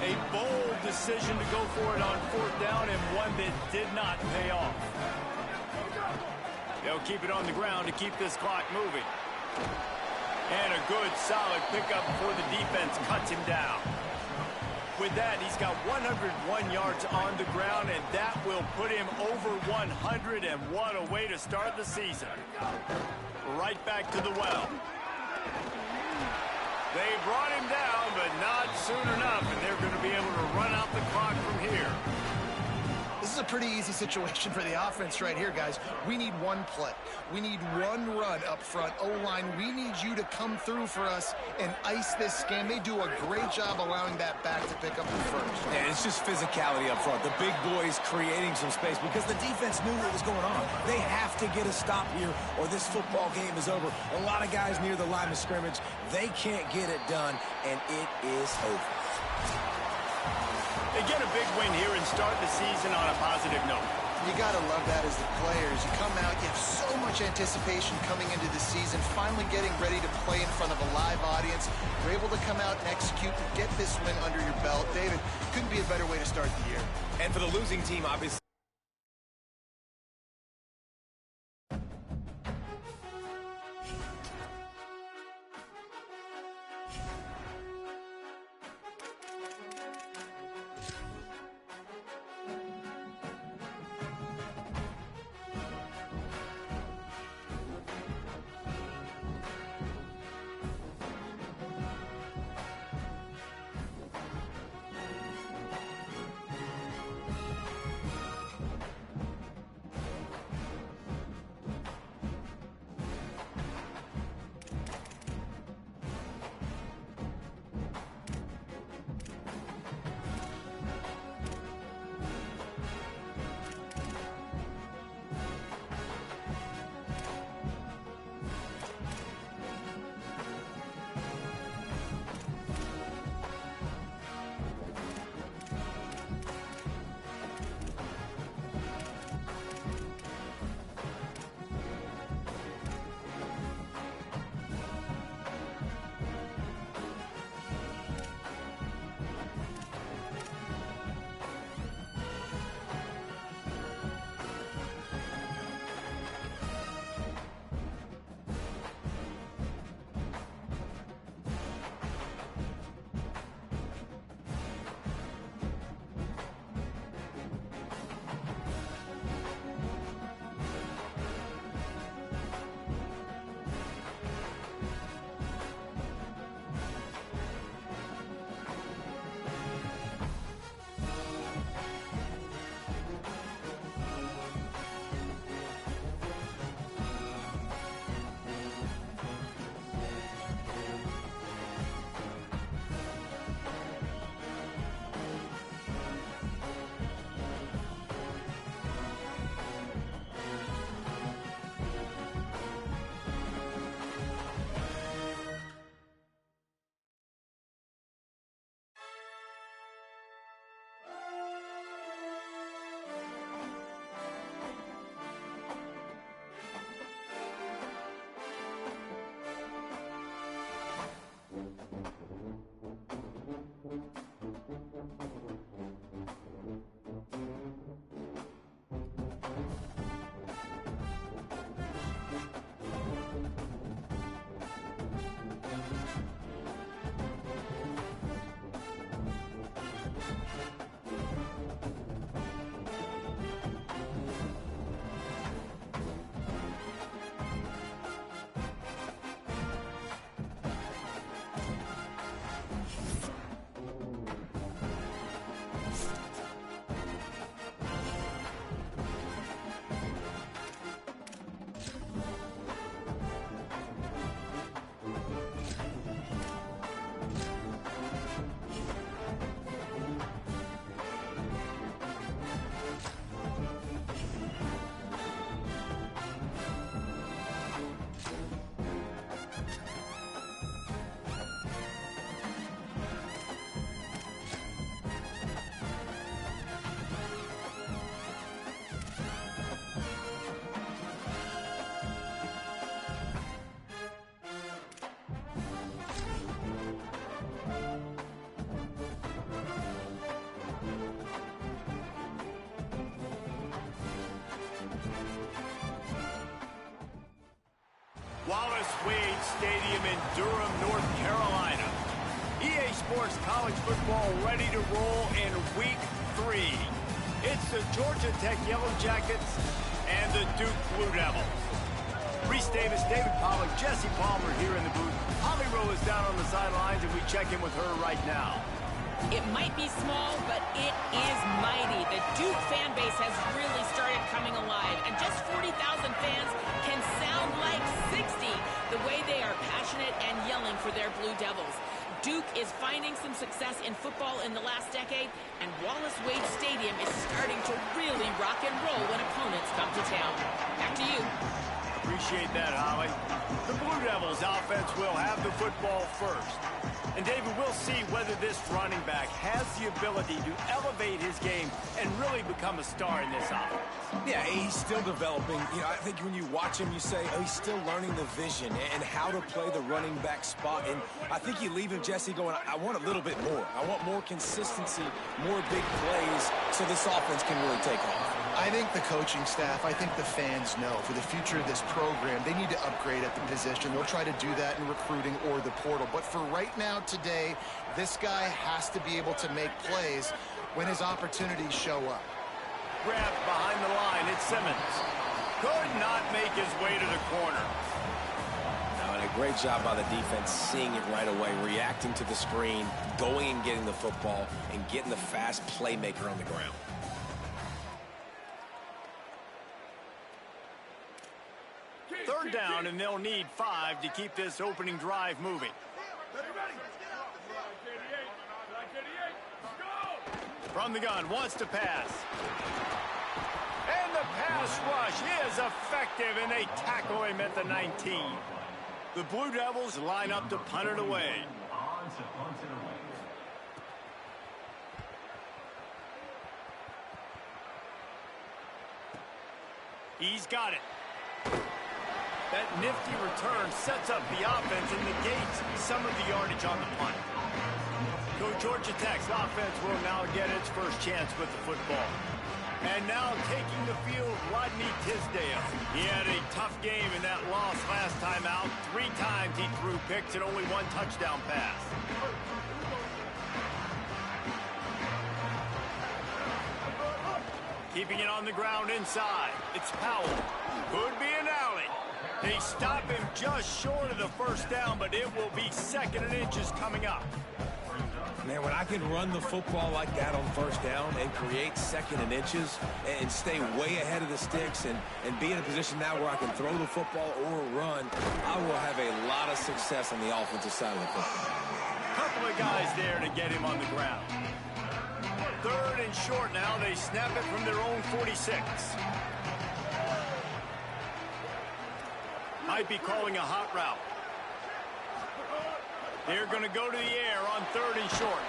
A bold decision to go for it on 4th down, and one that did not pay off. They'll keep it on the ground to keep this clock moving. And a good, solid pickup before the defense cuts him down. With that, he's got 101 yards on the ground, and that will put him over 100, and what a way to start the season. Right back to the well. They brought him down, but not soon enough, and they're going to be able to run out the clock from here. This is a pretty easy situation for the offense right here, guys. We need one play. We need one run up front. O-line, we need you to come through for us and ice this game. They do a great job allowing that back to pick up the 1st. Yeah, it's just physicality up front. The big boys creating some space because the defense knew what was going on. They have to get a stop here or this football game is over. A lot of guys near the line of scrimmage, they can't get it done, and it is over. They get a big win here and start the season on a positive note. You got to love that as the players. You come out, you have so much anticipation coming into the season, finally getting ready to play in front of a live audience. You're able to come out and execute and get this win under your belt. David, couldn't be a better way to start the year. And for the losing team, obviously. Wallace Wade Stadium in Durham, North Carolina. EA Sports College Football ready to roll in Week 3. It's the Georgia Tech Yellow Jackets and the Duke Blue Devils. Reese Davis, David Pollack, Jesse Palmer here in the booth. Holly Rowe is down on the sidelines, and we check in with her right now. It might be small, but it is mighty. The Duke fan base has really started coming alive, and just 40,000 fans can sound like 60 the way they are passionate and yelling for their Blue Devils. Duke is finding some success in football in the last decade, and Wallace Wade Stadium is starting to really rock and roll when opponents come to town. Back to you. Appreciate that, Holly. The Blue Devils offense will have the football first. And David, we'll see whether this running back has the ability to elevate his game and really become a star in this offense. Yeah, he's still developing. You know, I think when you watch him, you say, oh, he's still learning the vision and how to play the running back spot. And I think you leave him, Jesse, going, I want a little bit more. I want more consistency, more big plays so this offense can really take off. I think the coaching staff, I think the fans know for the future of this program, they need to upgrade at the position. They'll try to do that in recruiting or the portal. But for right now, today, this guy has to be able to make plays when his opportunities show up. Grabbed behind the line, it's Simmons. Could not make his way to the corner. Now, and a great job by the defense seeing it right away, reacting to the screen, going and getting the football, and getting the fast playmaker on the ground. Third down, and they'll need 5 to keep this opening drive moving. From the gun, wants to pass. And the pass rush is effective, and they tackle him at the 19. The Blue Devils line up to punt it away. He's got it. That nifty return sets up the offense and negates some of the yardage on the punt. So Georgia Tech's offense will now get its first chance with the football. And now taking the field, Rodney Tisdale. He had a tough game in that loss last time out. 3 times he threw picks and only 1 touchdown pass. Keeping it on the ground inside. It's Powell. Could be an alley. They stop him just short of the first down, but it will be 2nd and inches coming up. Man, when I can run the football like that on first down and create 2nd and inches and stay way ahead of the sticks and be in a position now where I can throw the football or run, I will have a lot of success on the offensive side of the football. Couple of guys there to get him on the ground. 3rd and short now. They snap it from their own 46. Might be calling a hot route. They're going to go to the air on 3rd and short.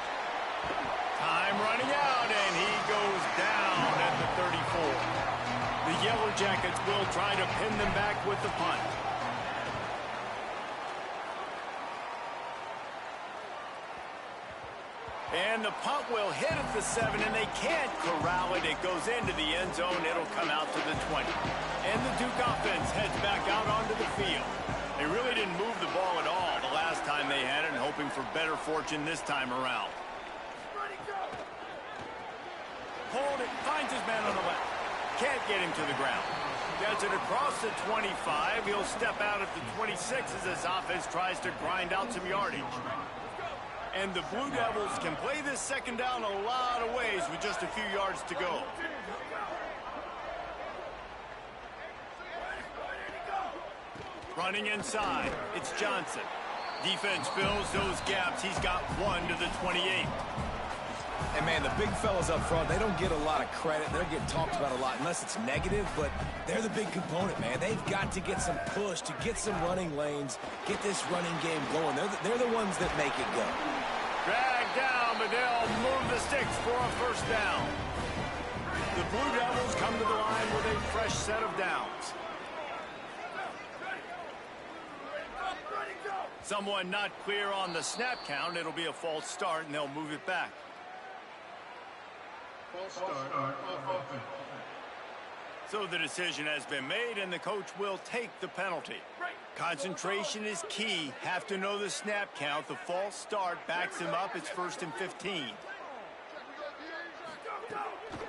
Time running out, and he goes down at the 34. The Yellow Jackets will try to pin them back with the punt. And the punt will hit at the 7, and they can't corral it. It goes into the end zone. It'll come out to the 20. And the Duke offense heads back out onto the field. They really didn't move the ball at all the last time they had it, and hoping for better fortune this time around. Hold it, finds his man on the left. Can't get him to the ground. Gets it across the 25. He'll step out at the 26 as his offense tries to grind out some yardage. And the Blue Devils can play this 2nd down a lot of ways with just a few yards to go. Running inside, it's Johnson. Defense fills those gaps. He's got 1 to the 28. And, man, the big fellas up front, they don't get a lot of credit. They don't get talked about a lot unless it's negative, but they're the big component, man. They've got to get some push, to get some running lanes, get this running game going. They're the ones that make it go. Dragged down, but they'll move the sticks for a first down. The Blue Devils come to the line with a fresh set of downs. Someone not clear on the snap count. It'll be a false start, and they'll move it back. So the decision has been made, and the coach will take the penalty. Concentration is key. Have to know the snap count. The false start backs him up. It's 1st and 15.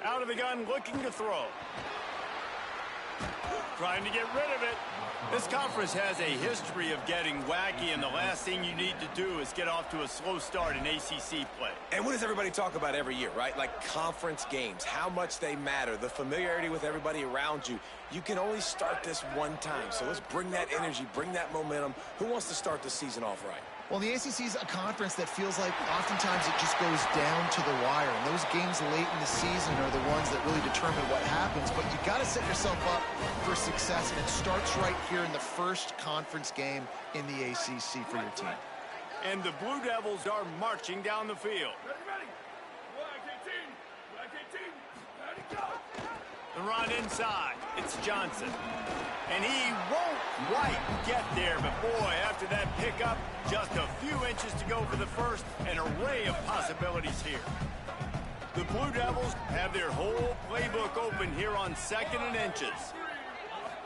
Out of the gun, looking to throw. Trying to get rid of it. This conference has a history of getting wacky, and the last thing you need to do is get off to a slow start in ACC play. And what does everybody talk about every year, right? Like conference games, how much they matter, the familiarity with everybody around you. You can only start this one time, so let's bring that energy, bring that momentum. Who wants to start the season off right? Well, the ACC is a conference that feels like oftentimes it just goes down to the wire. And those games late in the season are the ones that really determine what happens. But you got to set yourself up for success, and it starts right here in the first conference game in the ACC for your team. And the Blue Devils are marching down the field. Ready. Black 18. Black 18. Ready, go. The run inside. It's Johnson. And he won't quite get there, but boy, after that pickup, just a few inches to go for the first. An array of possibilities here. The Blue Devils have their whole playbook open here on 2nd and inches.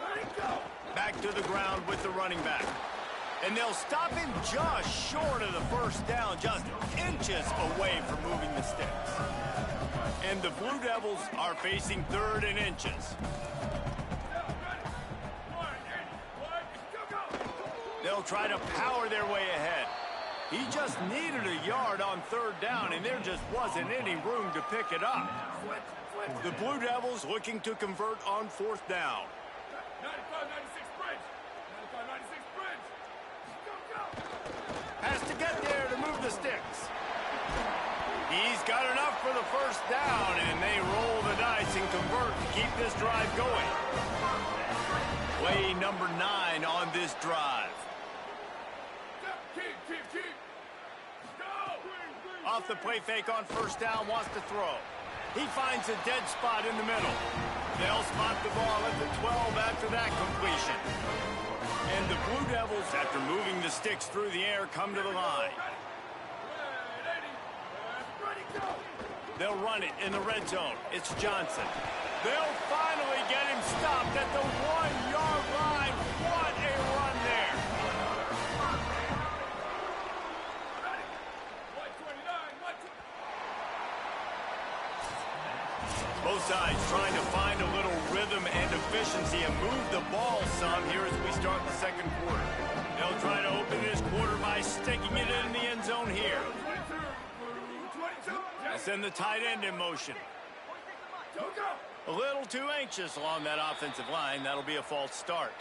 Ready, go. Back to the ground with the running back. And they'll stop him just short of the first down, just inches away from moving the sticks. And the Blue Devils are facing 3rd and inches. They'll try to power their way ahead. He just needed a yard on 3rd down, and there just wasn't any room to pick it up. The Blue Devils looking to convert on 4th down. 95-96 bridge. 95-96 bridge. Go. Has to get there to move the sticks. He's got enough for the first down, and they roll the dice and convert to keep this drive going. Play number 9 on this drive. Keep. Go. Off the play fake on 1st down, wants to throw. He finds a dead spot in the middle. They'll spot the ball at the 12 after that completion. And the Blue Devils, after moving the sticks through the air, come to the line. They'll run it in the red zone. It's Johnson. They'll finally get him stopped at the 1-yard line. What a run there. Both sides trying to find a little rhythm and efficiency and move the ball some here as we start the 2nd quarter. They'll try to open this quarter by sticking it in the end zone here. They send the tight end in motion. A little too anxious along that offensive line. That'll be a false start.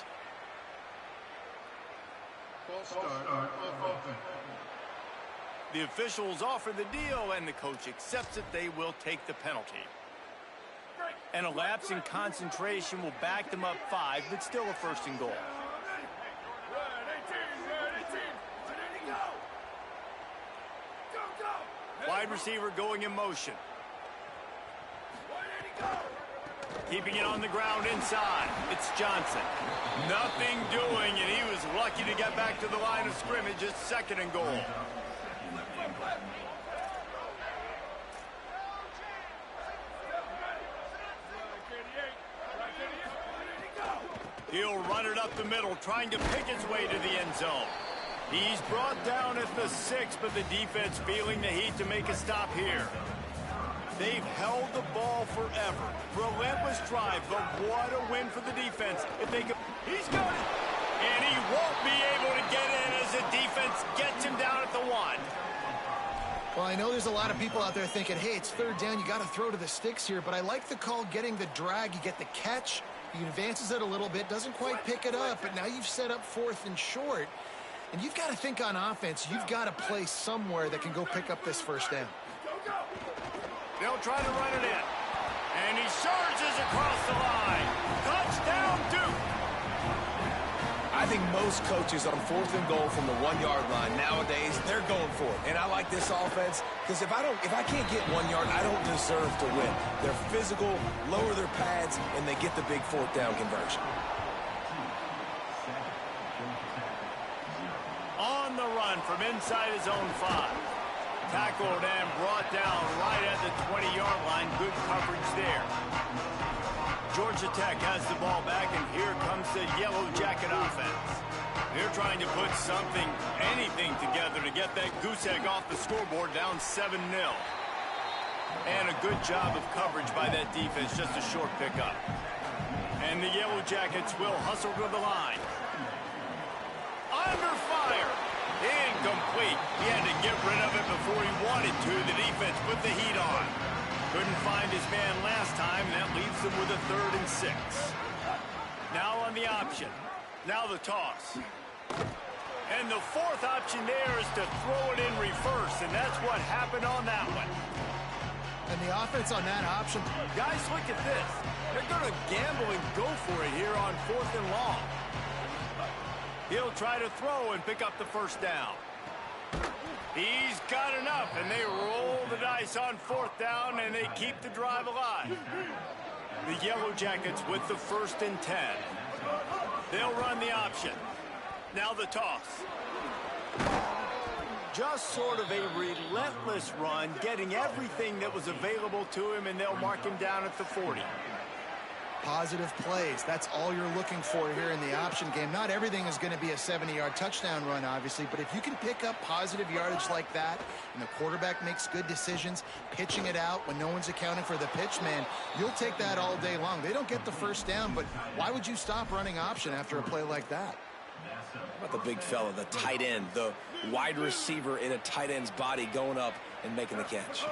The officials offer the deal, and the coach accepts it. They will take the penalty. And a lapse in concentration will back them up 5, but still a 1st and goal. Wide receiver going in motion. Keeping it on the ground inside. It's Johnson. Nothing doing, and he was lucky to get back to the line of scrimmage. It's 2nd and goal. He'll run it up the middle, trying to pick its way to the end zone. He's brought down at the 6, but the defense feeling the heat to make a stop here. They've held the ball forever. Relentless drive, but what a win for the defense. If they go, he's got it. And he won't be able to get in as the defense gets him down at the 1. Well, I know there's a lot of people out there thinking, hey, it's 3rd down, you got to throw to the sticks here, but I like the call getting the drag. You get the catch, he advances it a little bit, doesn't quite pick it up, but now you've set up 4th and short, and you've got to think on offense. You've got to play somewhere that can go pick up this 1st down. They'll try to run it in, and he surges across the line. Touchdown, Duke! I think most coaches on 4th and goal from the 1-yard line nowadays, they're going for it. And I like this offense because if I can't get 1 yard, I don't deserve to win. They're physical, lower their pads, and they get the big 4th down conversion. On the run from inside his own 5. Tackled and brought down right at the 20-yard line. Good coverage there. Georgia Tech has the ball back, and here comes the Yellow Jacket offense. They're trying to put something, anything together to get that goose egg off the scoreboard, down 7-0. And a good job of coverage by that defense, just a short pickup. And the Yellow Jackets will hustle to the line. Under fire. Incomplete. He had to get rid of it before he wanted to. The defense put the heat on. Couldn't find his man last time, and that leaves them with a 3rd and 6. Now on the option. Now the toss. And the fourth option there is to throw it in reverse, and that's what happened on that one. And the offense on that option. Guys, look at this. They're going to gamble and go for it here on 4th and long. He'll try to throw and pick up the first down. He's got enough, and they roll the dice on 4th down, and they keep the drive alive. The Yellow Jackets with the 1st and 10. They'll run the option. Now the toss. Just sort of a relentless run, getting everything that was available to him, and they'll mark him down at the 40. Positive plays. That's all you're looking for here in the option game. Not everything is going to be a 70-yard touchdown run, obviously, but if you can pick up positive yardage like that, and the quarterback makes good decisions, pitching it out when no one's accounting for the pitch, man, you'll take that all day long. They don't get the first down, but why would you stop running option after a play like that? How about the big fella, the tight end, the wide receiver in a tight end's body going up and making the catch?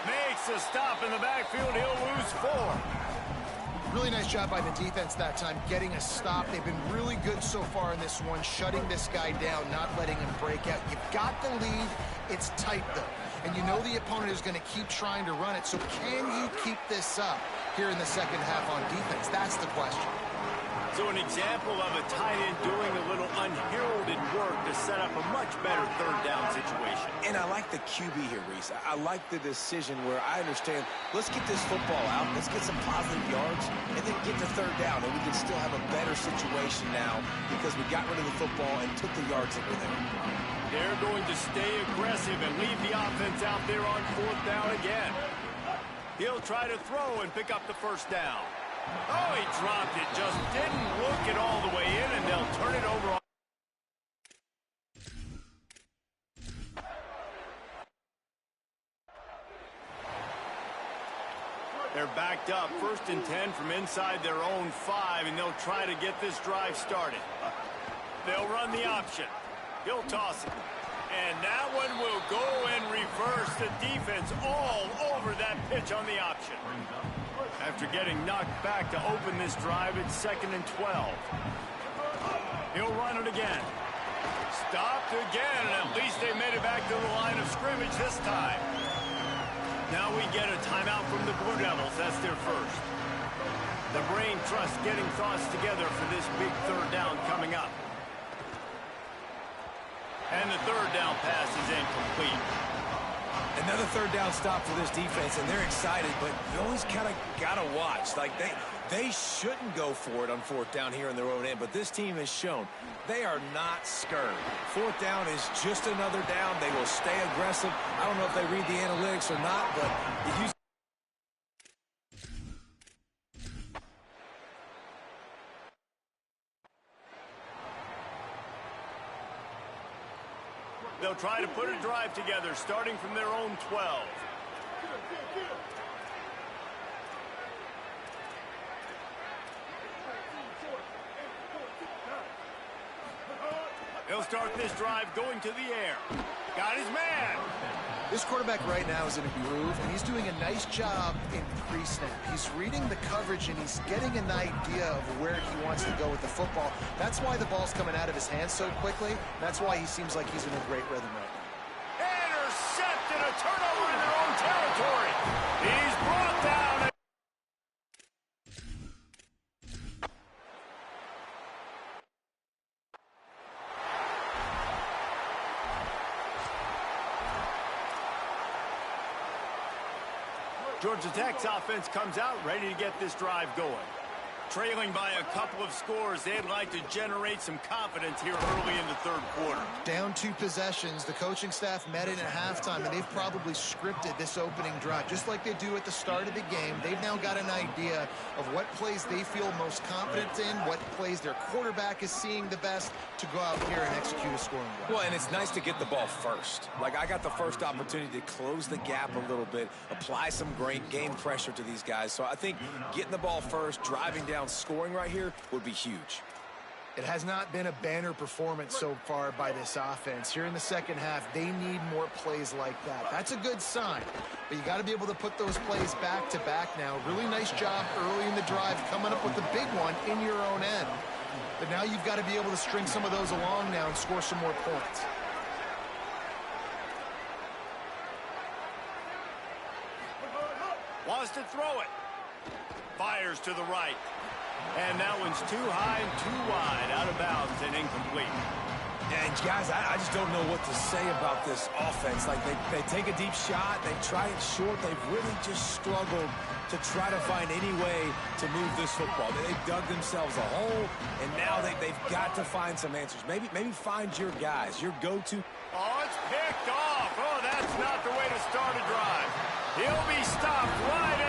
Makes a stop in the backfield. He'll lose 4. Really nice job by the defense that time, getting a stop. They've been really good so far in this one, shutting this guy down, not letting him break out. You've got the lead. It's tight, though. And you know the opponent is going to keep trying to run it. So can you keep this up here in the second half on defense? That's the question. So an example of a tight end doing a little unheralded work to set up a much better 3rd down situation. And I like the QB here, Reese. I like the decision where I understand, let's get this football out, let's get some positive yards, and then get to 3rd down, and we can still have a better situation now because we got rid of the football and took the yards that were there. They're going to stay aggressive and leave the offense out there on 4th down again. He'll try to throw and pick up the first down. Oh, he dropped it. Just didn't look it all the way in, and they'll turn it over. They're backed up, 1st and 10 from inside their own 5, and they'll try to get this drive started. They'll run the option. He'll toss it. And that one will go and reverse. The defense all over that pitch on the option. After getting knocked back to open this drive, it's 2nd and 12. He'll run it again. Stopped again, and at least they made it back to the line of scrimmage this time. Now we get a timeout from the Blue Devils. That's their first. The brain trust getting thoughts together for this big 3rd down coming up. And the 3rd down pass is incomplete. Another 3rd down stop for this defense, and they're excited, but you always kind of got to watch. Like, they shouldn't go for it on 4th down here in their own end, but this team has shown they are not scared. 4th down is just another down. They will stay aggressive. I don't know if they read the analytics or not, but if you they'll try to put a drive together, starting from their own 12. He'll start this drive going to the air. Got his man. This quarterback right now is in a groove, and he's doing a nice job in pre-snap. He's reading the coverage, and he's getting an idea of where he wants to go with the football. That's why the ball's coming out of his hands so quickly. That's why he seems like he's in a great rhythm right now. Intercepted, a turnover in their own territory. He's brought down. Georgia Tech's offense comes out ready to get this drive going. Trailing by a couple of scores, they'd like to generate some confidence here early in the 3rd quarter. Down 2 possessions, the coaching staff met in at halftime, and they've probably scripted this opening drive. Just like they do at the start of the game, they've now got an idea of what plays they feel most confident in, what plays their quarterback is seeing the best to go out here and execute a scoring drive. Well, and it's nice to get the ball first. Like, I got the first opportunity to close the gap a little bit, apply some great game pressure to these guys. So I think getting the ball first, driving down, scoring right here would be huge. It has not been a banner performance so far by this offense. Here in the second half, they need more plays like that. That's a good sign, but you got to be able to put those plays back to back now. Really nice job early in the drive, coming up with the big one in your own end. But now you've got to be able to string some of those along now and score some more points. Wants to throw it. Fires to the right. And that one's too high and too wide, out of bounds and incomplete. And guys, I just don't know what to say about this offense. Like, they take a deep shot, they try it short. They've really just struggled to try to find any way to move this football. They've dug themselves a hole, and now they've got to find some answers. Maybe find your guys, your go-to. Oh, it's picked off. Oh, that's not the way to start a drive. He'll be stopped right